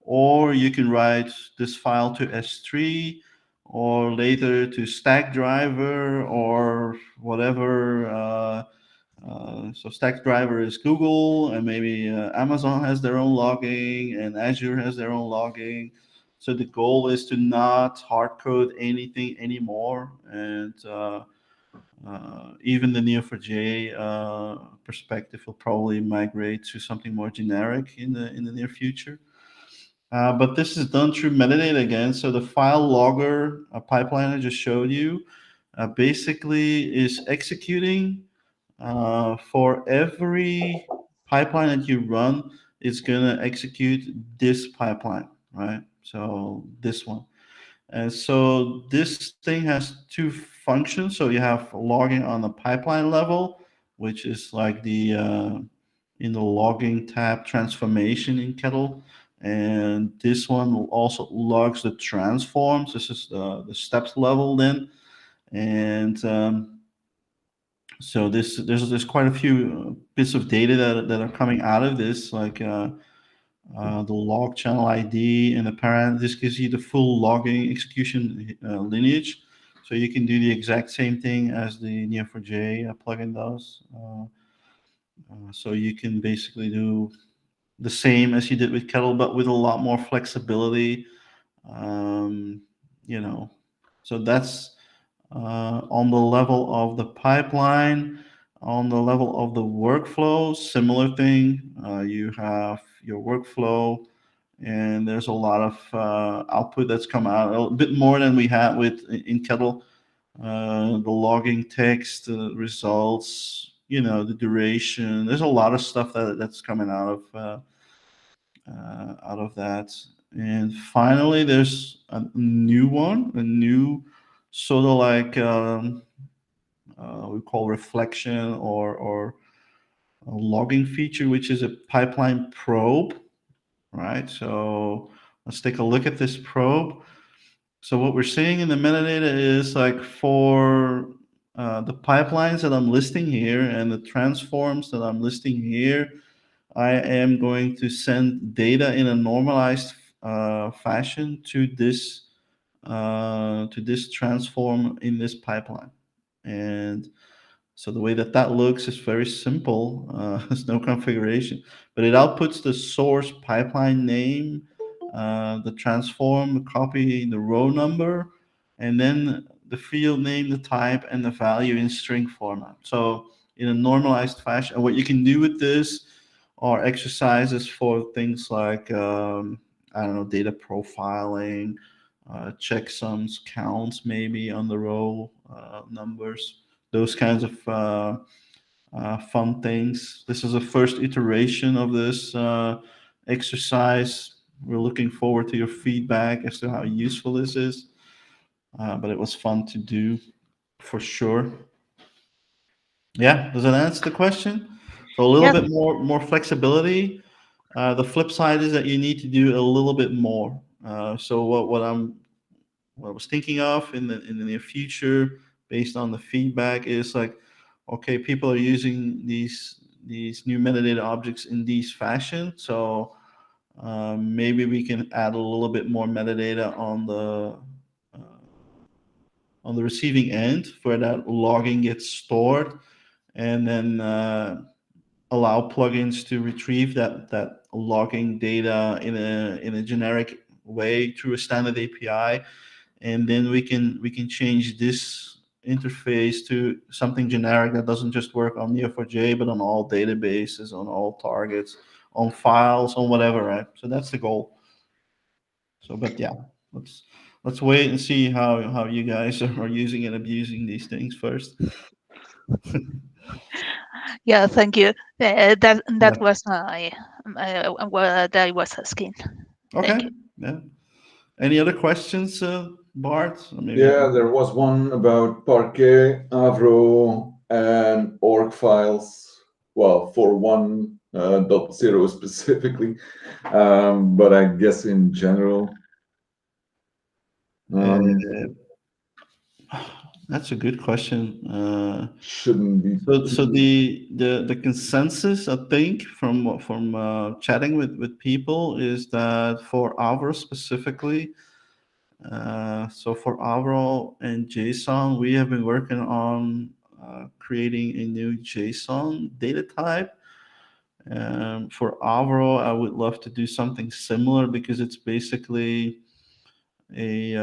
or you can write this file to S3, or later to Stackdriver or whatever. So Stackdriver is Google, and maybe Amazon has their own logging, and Azure has their own logging. So the goal is to not hard code anything anymore, and even the Neo4j perspective will probably migrate to something more generic in the near future. But this is done through metadata again. So the file logger pipeline I just showed you basically is executing for every pipeline that you run. It's going to execute this pipeline, right? So this one. And so this thing has two functions. So you have logging on the pipeline level, which is like the in the logging tab transformation in Kettle. And this one will also logs the transforms. This is the steps level then. And so there's quite a few bits of data that are coming out of this, like the log channel ID and the parent. This gives you the full logging execution lineage. So you can do the exact same thing as the Neo4j plugin does. So you can basically do the same as you did with Kettle, but with a lot more flexibility. You know, so that's on the level of the pipeline. On the level of the workflow, similar thing. You have your workflow, and there's a lot of output that's come out, a bit more than we had with in Kettle. The logging text, the results, the duration. There's a lot of stuff that's coming out of that. And finally, there's a new one, a new sort of like we call reflection or a logging feature, which is a pipeline probe, right? So let's take a look at this probe. So what we're seeing in the metadata is like for the pipelines that I'm listing here and the transforms that I'm listing here, I am going to send data in a normalized fashion to this transform in this pipeline. And so the way that looks is very simple. There's no configuration, but it outputs the source pipeline name, the transform, copy the row number, and then the field name, the type, and the value in string format. So in a normalized fashion. And what you can do with this are exercises for things like, I don't know, data profiling, checksums, counts maybe on the row numbers, those kinds of fun things. This is a first iteration of this exercise. We're looking forward to your feedback as to how useful this is, but it was fun to do for sure. Yeah, does that answer the question? So a little bit more flexibility. The flip side is that you need to do a little bit more. So what I was thinking of in the near future, based on the feedback, is like, okay, people are using these new metadata objects in these fashion. So maybe we can add a little bit more metadata on the receiving end where that logging gets stored, and then allow plugins to retrieve that logging data in a generic way through a standard API, and then we can change this interface to something generic that doesn't just work on Neo4j but on all databases, on all targets, on files, on whatever, right? So that's the goal. So, but yeah, let's wait and see how you guys are using and abusing these things first. Yeah, thank you. That Yeah. was what I was asking. Thank Okay. you. Yeah. Any other questions, Bart? Or maybe Yeah, there was one about Parquet, Avro, and org files. Well, for 1.0 specifically, but I guess in general. That's a good question. Shouldn't be. So the consensus, I think, from chatting with people is that for Avro specifically, so for Avro and JSON, we have been working on creating a new JSON data type. For Avro, I would love to do something similar because it's basically a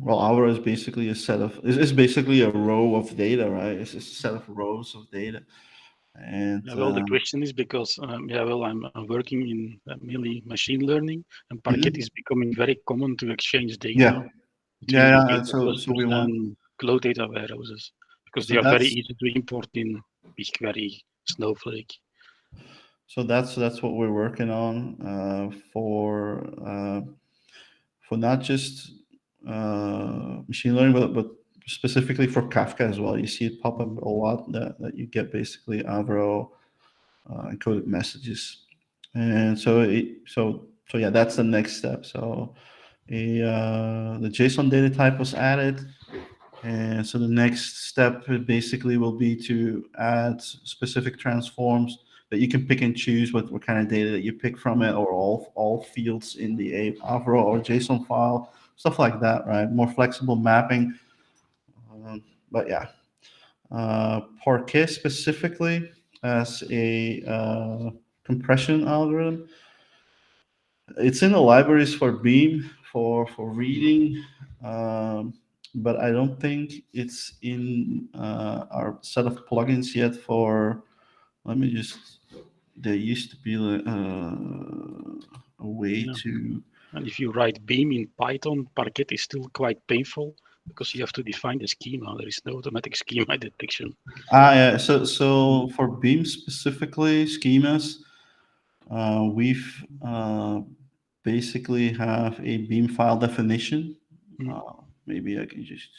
well, Avro is basically a set of is basically a row of data, right? It's a set of rows of data. And well, the question is because I'm working in mainly machine learning, and Parquet is becoming very common to exchange data between big data clusters and cloud data warehouses because they are very easy to import in BigQuery, Snowflake. So that's what we're working on for not just machine learning, but specifically for Kafka as well. You see it pop up a lot that you get basically Avro encoded messages, and so yeah, that's the next step. So the JSON data type was added, and so the next step basically will be to add specific transforms that you can pick and choose what kind of data that you pick from it, or all fields in the Avro or JSON file, stuff like that, right? More flexible mapping. But yeah, Parquet specifically as a compression algorithm. It's in the libraries for Beam for reading, but I don't think it's in our set of plugins yet for. Let me just. There used to be a way to. And if you write Beam in Python, Parquet is still quite painful because you have to define the schema. There is no automatic schema detection. Yeah. So for Beam specifically, schemas, we've basically have a Beam file definition. Maybe I can just.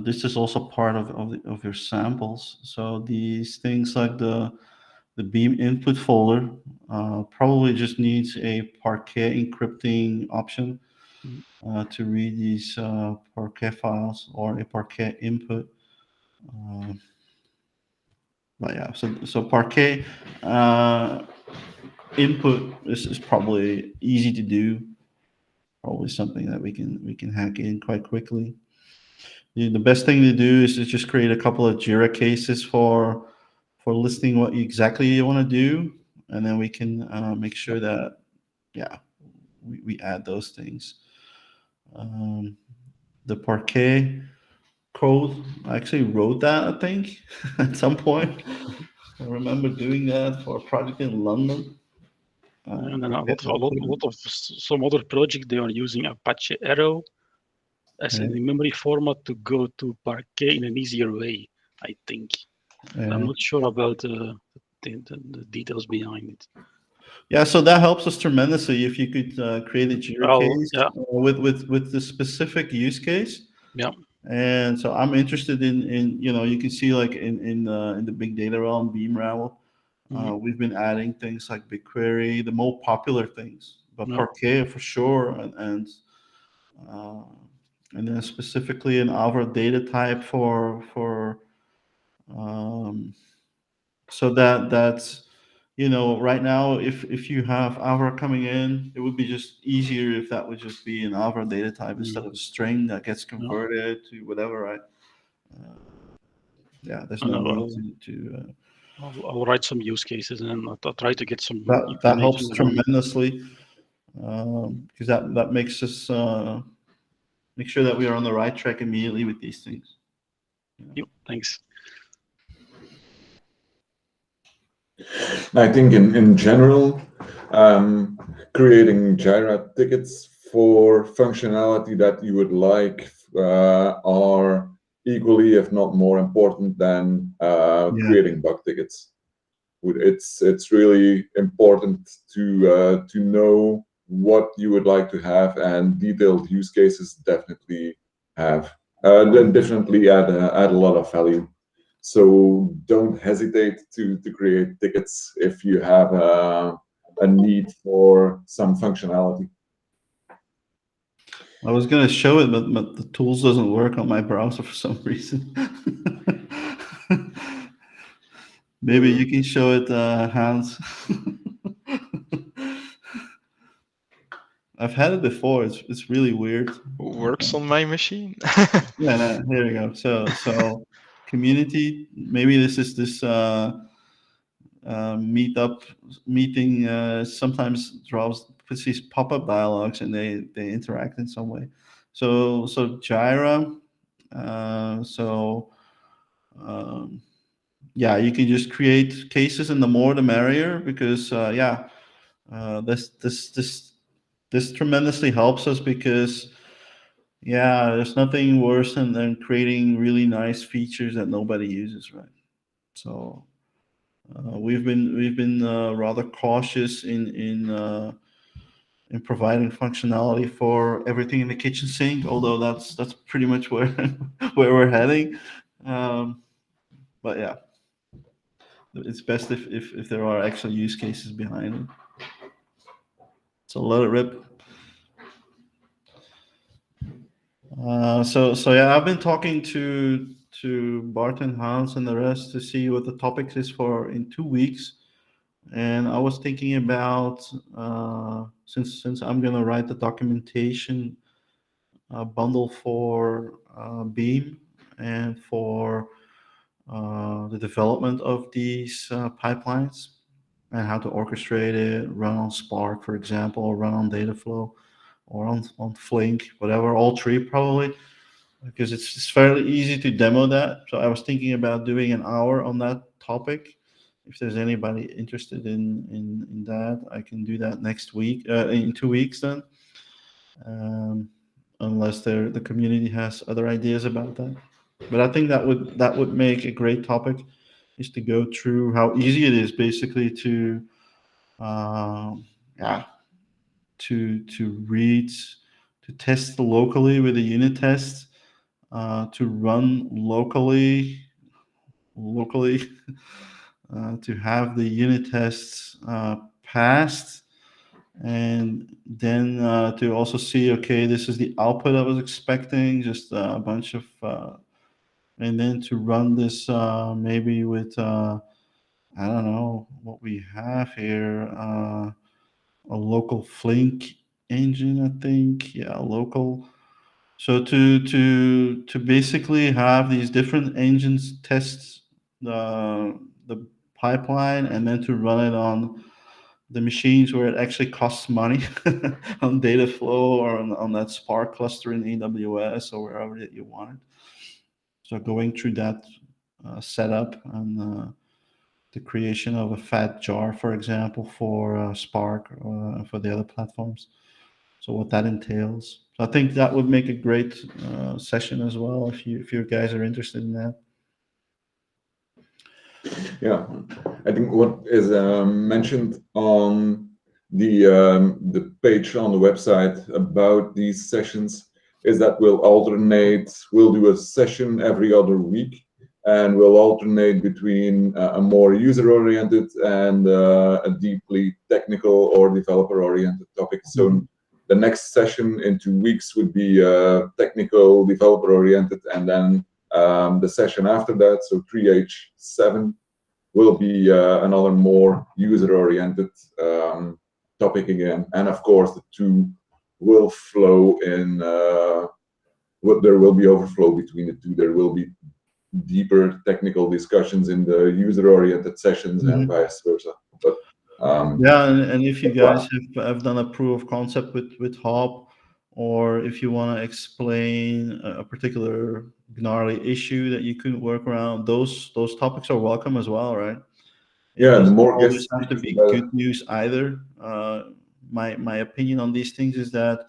This is also part of your samples. So these things like the Beam input folder probably just needs a Parquet encrypting option to read these Parquet files or a Parquet input. But yeah, so Parquet input is probably easy to do. Probably something that we can hack in quite quickly. The best thing to do is to just create a couple of JIRA cases for listing what exactly you want to do, and then we can make sure that we add those things. The Parquet code, I actually wrote that, I think, at some point. I remember doing that for a project in London. And then a lot of some other project, they are using Apache Arrow as in the memory format to go to Parquet in an easier way, I think. I'm not sure about the details behind it. Yeah, so that helps us tremendously if you could create a JIRA case with the specific use case. Yeah. And so I'm interested in you can see like in the big data realm, Beam Ravel, we've been adding things like BigQuery, the more popular things, but Parquet for sure, and then specifically an Avro data type for so that's right now if you have Avro coming in, it would be just easier if that would just be an Avro data type instead of a string that gets converted to whatever, right? There's no need to I'll write some use cases and I'll try to get some that helps tremendously because that makes us make sure that we are on the right track immediately with these things. Thanks. I think in general, creating JIRA tickets for functionality that you would like are equally, if not more important than creating bug tickets. It's really important to know what you would like to have, and detailed use cases definitely have definitely add a lot of value. So don't hesitate to create tickets if you have a need for some functionality. I was going to show it, but the tools doesn't work on my browser for some reason. Maybe you can show it, Hans. I've had it before. It's really weird. Works on my machine. Yeah, no, here we go. So community. Maybe this is this meeting. Sometimes puts these pop-up dialogues, and they interact in some way. So JIRA. Yeah, you can just create cases, and the more the merrier, because this tremendously helps us, because there's nothing worse than creating really nice features that nobody uses, right? So we've been rather cautious in providing functionality for everything in the kitchen sink, although that's pretty much where where we're heading. But yeah, it's best if there are actual use cases behind it. So let it rip. So yeah, I've been talking to Bart and Hans and the rest to see what the topics is for in 2 weeks, and I was thinking about since I'm gonna write the documentation bundle for Beam and for the development of these pipelines and how to orchestrate it, run on Spark, for example, or run on Dataflow, or on Flink, whatever, all three probably, because it's fairly easy to demo that. So I was thinking about doing an hour on that topic. If there's anybody interested in that, I can do that next week, in 2 weeks then, unless the community has other ideas about that. But I think that would make a great topic, is to go through how easy it is basically to read, to test locally with a unit test, to run locally, to have the unit tests passed, and then to also see, okay, this is the output I was expecting, just a bunch of, and then to run this maybe with, I don't know what we have here, a local Flink engine, I think, local. So to basically have these different engines test the pipeline, and then to run it on the machines where it actually costs money on Dataflow or on that Spark cluster in AWS or wherever that you want it. So going through that setup and the creation of a fat jar, for example, for Spark or for the other platforms. So what that entails. So I think that would make a great session as well, if you guys are interested in that. Yeah, I think what is mentioned on the page on the website about these sessions is that we'll do a session every other week, and we'll alternate between a more user-oriented and a deeply technical or developer-oriented topic. So the next session in 2 weeks would be technical, developer-oriented, and then the session after that, so 3H7, will be another more user-oriented topic again. And of course, the two will flow in. There will be overflow between the two. There will be deeper technical discussions in the user-oriented sessions and vice versa. But and if you guys have done a proof of concept with Hop, or if you want to explain a particular gnarly issue that you couldn't work around, those topics are welcome as well, right? Yeah, the more always have to be good news either. My opinion on these things is that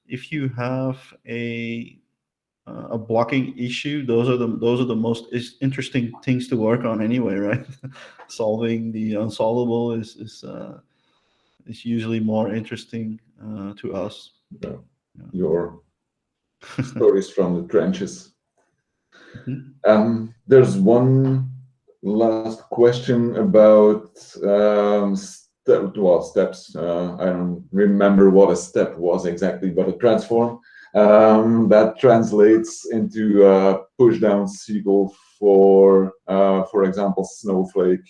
if you have a blocking issue, those are the most interesting things to work on anyway, right? Solving the unsolvable is usually more interesting to us. Yeah. Your stories from the trenches. Mm-hmm. There's one last question about steps. I don't remember what a step was exactly, but a transform that translates into pushdown SQL for example, Snowflake.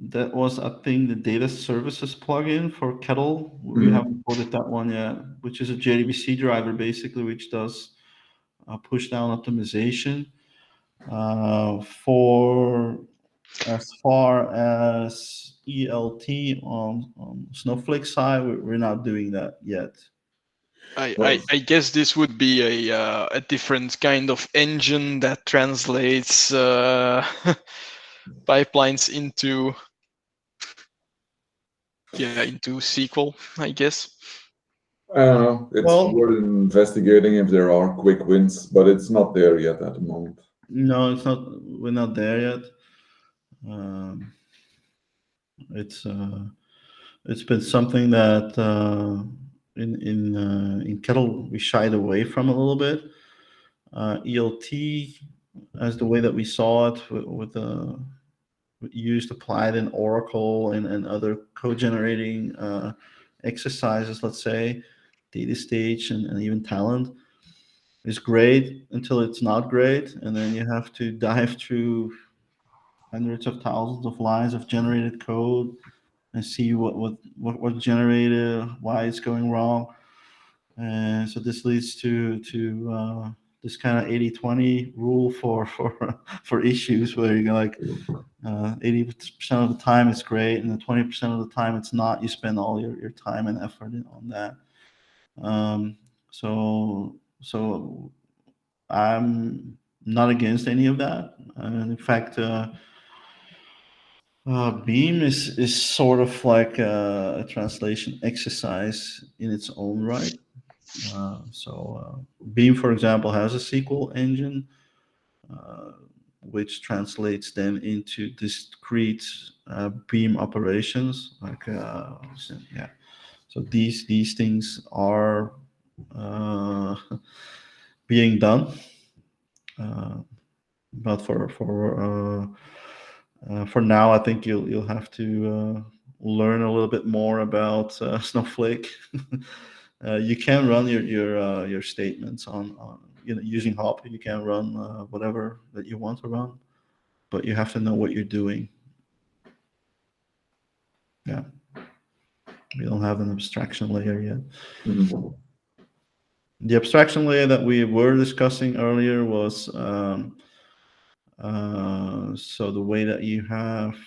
That was, I think, the data services plugin for Kettle. We haven't quoted that one yet, which is a JDBC driver basically, which does push down optimization. For as far as ELT on Snowflake side, we're not doing that yet. I guess this would be a different kind of engine that translates pipelines into SQL, I guess. I don't know. It's worth investigating if there are quick wins, but it's not there yet at the moment. No, it's not. We're not there yet. It's been something that in Kettle we shied away from a little bit. ELT, as the way that we saw it with used applied in Oracle and other code generating exercises, let's say data stage and even Talent, is great until it's not great, and then you have to dive through hundreds of thousands of lines of generated code and see what generated, why it's going wrong. And so this leads to this kind of 80-20 rule for issues, where you're like 80% of the time it's great, and then 20% of the time it's not. You spend all your time and effort on that. So I'm not against any of that. And in fact, Beam is sort of like a translation exercise in its own right. Beam, for example, has a SQL engine, which translates then into discrete Beam operations. So these things are being done, but for now, I think you'll have to learn a little bit more about Snowflake. You can run your statements on using Hop. You can run whatever that you want to run, but you have to know what you're doing. Yeah, we don't have an abstraction layer yet. Mm-hmm. The abstraction layer that we were discussing earlier was so the way that you have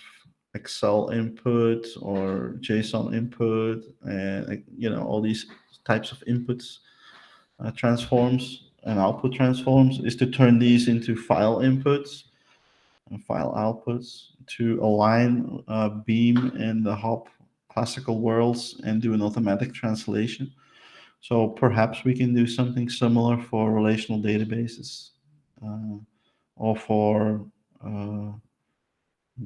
Excel input or JSON input, and all these types of inputs, transforms and output transforms, is to turn these into file inputs and file outputs to align Beam and the Hop classical worlds and do an automatic translation. So perhaps we can do something similar for relational databases, or for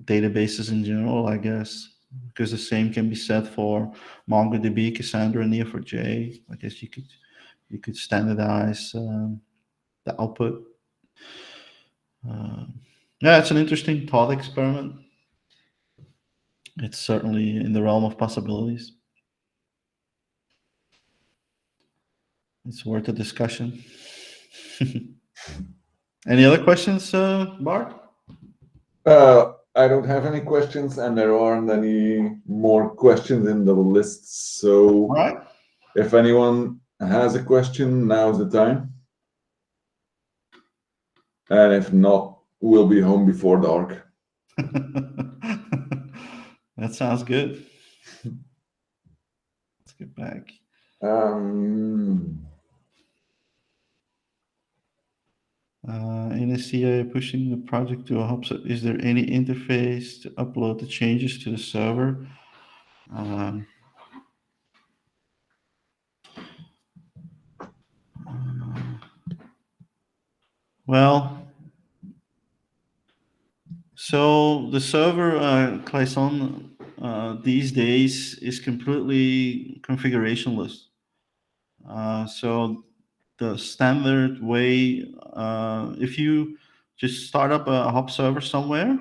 databases in general, I guess, because the same can be said for MongoDB, Cassandra, and Neo4j. I guess you could standardize the output. Yeah, it's an interesting thought experiment. It's certainly in the realm of possibilities. It's worth a discussion. Any other questions, Bart? I don't have any questions, and there aren't any more questions in the list. So, all right. If anyone has a question, now's the time. And if not, we'll be home before dark. That sounds good. Let's get back. NSCI pushing the project to a hub. So is there any interface to upload the changes to the server? Well, so the server Clayson these days is completely configurationless. So the standard way, if you just start up a hub server somewhere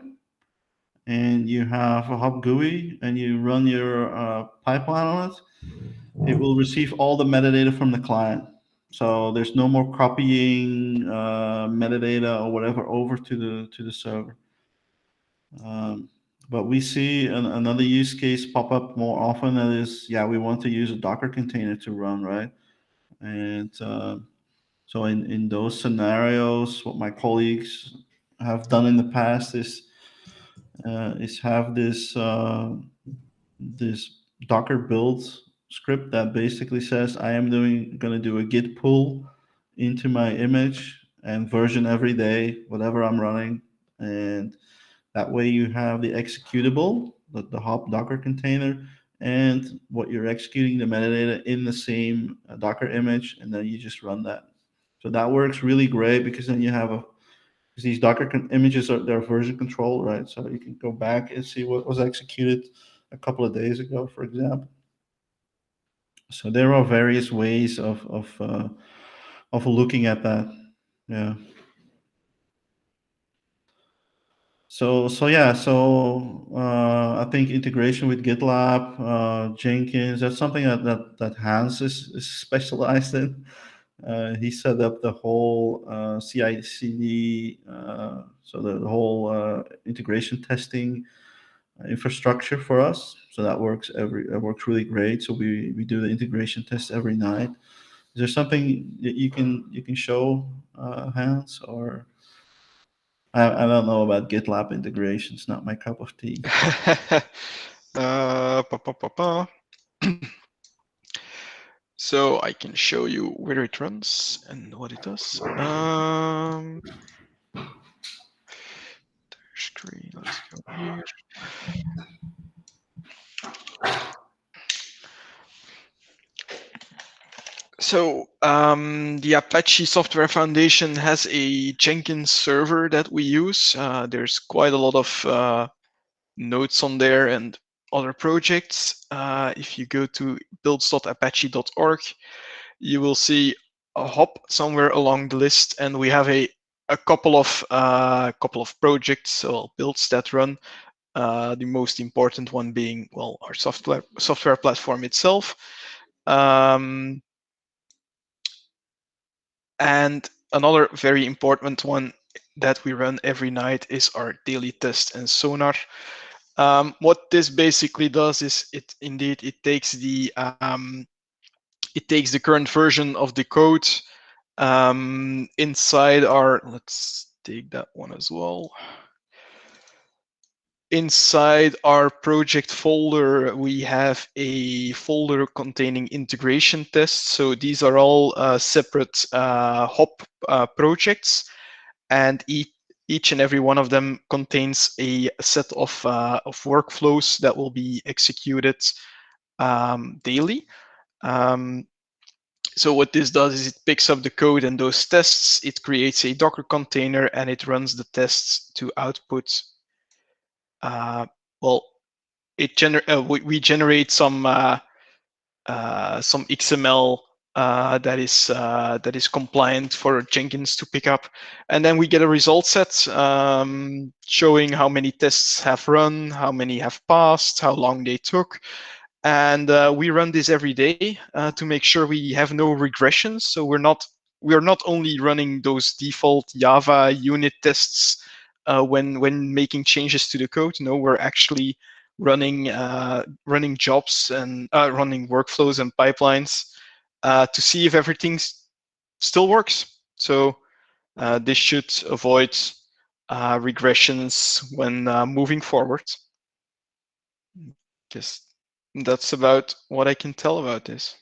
and you have a hub GUI and you run your pipeline on it, it will receive all the metadata from the client. So there's no more copying metadata or whatever over to the server. But we see another use case pop up more often. That is, yeah, we want to use a Docker container to run, right? And so in those scenarios, what my colleagues have done in the past is have this this Docker build script that basically says I am going to do a git pull into my image and version every day, whatever I'm running, and that way you have the executable, the hop Docker container, and what you're executing the metadata in the same Docker image, and then you just run that. So that works really great because then you have because these Docker images they're version control, right? So you can go back and see what was executed a couple of days ago, for example. So there are various ways of looking at that. Yeah. So yeah, so I think integration with GitLab, Jenkins, that's something that Hans is specialized in. He set up the whole CI/CD, so the whole integration testing infrastructure for us. So that works really great. So we do the integration tests every night. Is there something that you can show, Hans, or? I don't know about GitLab integration. It's not my cup of tea. So I can show you where it runs and what it does. Screen, let's go here. So the Apache Software Foundation has a Jenkins server that we use. There's quite a lot of notes on there and other projects. If you go to builds.apache.org, you will see a hop somewhere along the list, and we have a couple of projects or builds that run. The most important one being, well, our software platform itself. And another very important one that we run every night is our daily test and sonar. What this basically does is it takes the current version of the code inside our, let's take that one as well. Inside our project folder, we have a folder containing integration tests. So these are all separate hop projects, and each and every one of them contains a set of workflows that will be executed daily. So what this does is it picks up the code and those tests, it creates a Docker container, and it runs the tests to output. Well, we generate some XML that is compliant for Jenkins to pick up, and then we get a result set showing how many tests have run, how many have passed, how long they took, and we run this every day to make sure we have no regressions. So we're not only running those default Java unit tests when making changes to the code. No, we're actually running jobs and running workflows and pipelines to see if everything still works. So this should avoid regressions when moving forward. Just that's about what I can tell about this.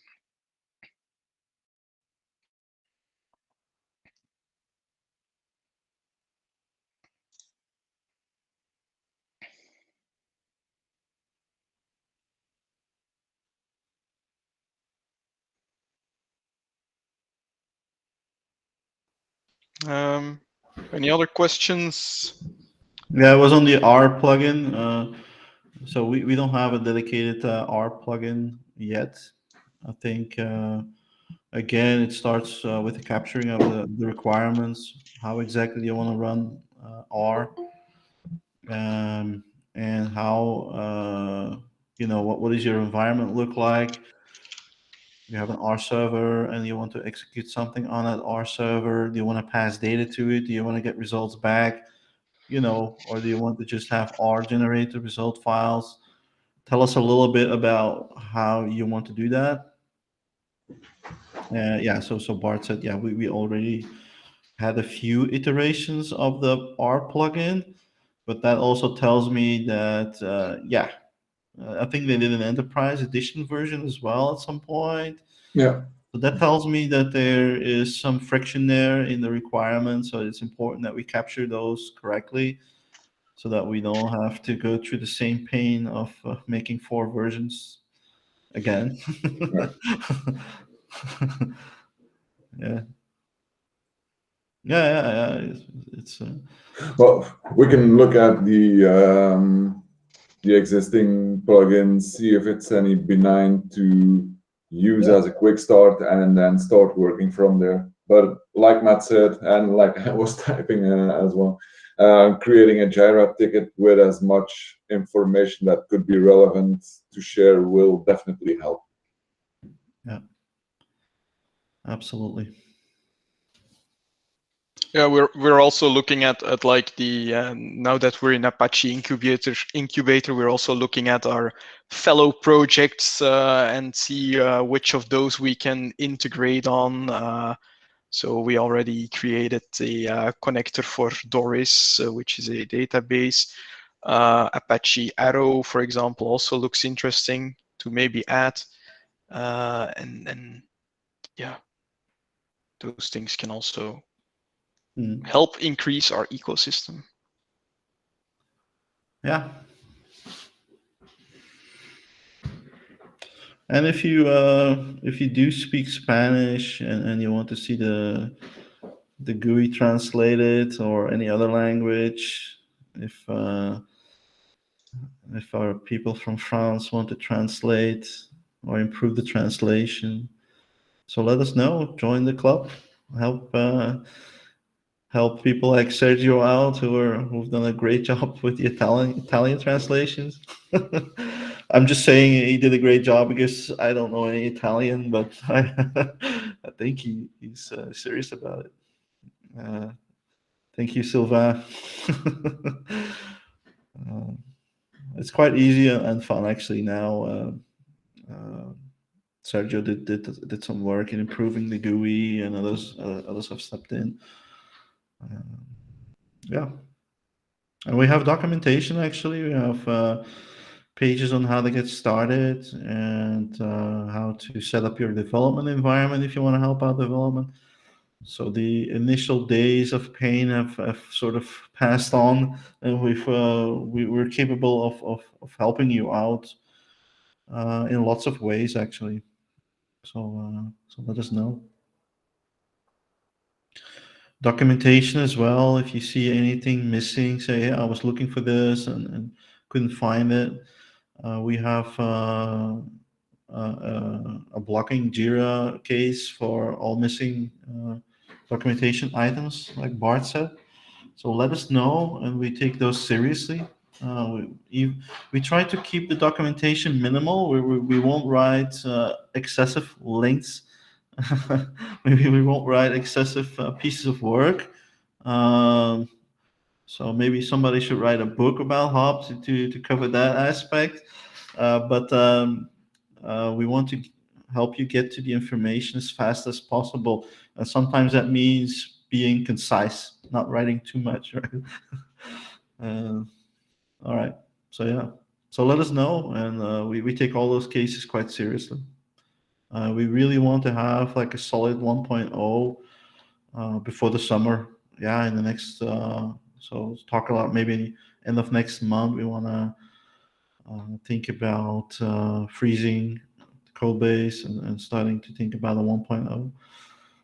Any other questions? Yeah, it was on the R plugin. So we don't have a dedicated R plugin yet. I think, again, it starts with the capturing of the requirements. How exactly do you want to run R? And how, what does your environment look like? You have an R server and you want to execute something on that R server. Do you want to pass data to it? Do you want to get results back? Or do you want to just have R generate the result files? Tell us a little bit about how you want to do that. Yeah, so Bart said, yeah, we already had a few iterations of the R plugin, but that also tells me that, yeah, I think they did an enterprise edition version as well at some point. Yeah. So that tells me that there is some friction there in the requirements. So it's important that we capture those correctly so that we don't have to go through the same pain of making 4 versions again. Yeah. Yeah. It's Well, we can look at the existing plugins, see if it's any benign to use as a quick start, and then start working from there. But like Matt said, and like I was typing as well, creating a JIRA ticket with as much information that could be relevant to share will definitely help. Yeah, absolutely. Yeah, we're also looking at like the now that we're in Apache incubator, we're also looking at our fellow projects and see which of those we can integrate on. So we already created a connector for Doris, which is a database. Apache Arrow, for example, also looks interesting to maybe add, and yeah, those things can also help increase our ecosystem. Yeah. And if you do speak Spanish and you want to see the GUI translated or any other language, if our people from France want to translate or improve the translation, so let us know. Join the club. Help people like Sergio out who've done a great job with the Italian translations. I'm just saying he did a great job because I don't know any Italian, but I think he's serious about it. Thank you, Silva. It's quite easy and fun actually now. Sergio did some work in improving the GUI, and others have stepped in. Yeah, and we have documentation. Actually, we have pages on how to get started and how to set up your development environment if you want to help out development. So the initial days of pain have sort of passed on, and we're capable of helping you out in lots of ways actually. So let us know. Documentation as well. If you see anything missing, say, hey, I was looking for this and couldn't find it. We have a blocking JIRA case for all missing documentation items, like Bart said. So let us know, and we take those seriously. We try to keep the documentation minimal. We won't write excessive links. Maybe we won't write excessive pieces of work. So maybe somebody should write a book about hops to cover that aspect. But we want to help you get to the information as fast as possible. And sometimes that means being concise, not writing too much, right? All right. So yeah. So let us know, and we take all those cases quite seriously. We really want to have like a solid 1.0 before the summer. Yeah, in the next. So talk about maybe end of next month. We want to think about freezing the code base and starting to think about a 1.0.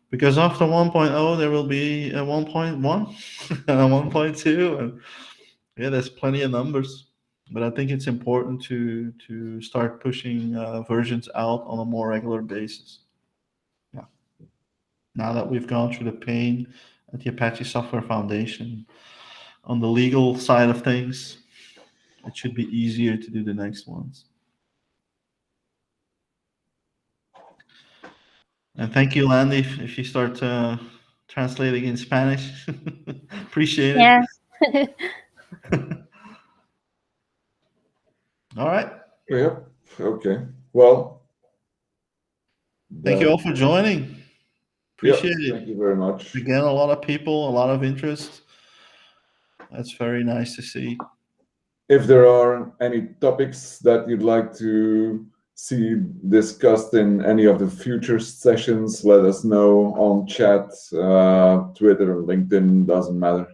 Because after 1.0, there will be a 1.1 and a 1.2, and yeah, there's plenty of numbers. But I think it's important to start pushing versions out on a more regular basis. Yeah. Now that we've gone through the pain at the Apache Software Foundation, on the legal side of things, it should be easier to do the next ones. And thank you, Landy, if you start translating in Spanish. Appreciate it. Yeah. All right. Yeah. Okay. Well. Thank you all for joining. Appreciate it. Thank you very much. Again, a lot of people, a lot of interest. That's very nice to see. If there are any topics that you'd like to see discussed in any of the future sessions, let us know on chat, Twitter, or LinkedIn, doesn't matter.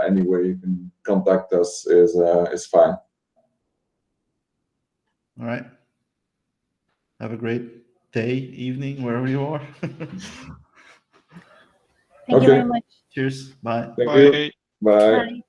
Any way you can contact us is fine. All right. Have a great day, evening, wherever you are. Thank you very much. Cheers. Bye. Thank you. Bye. Bye.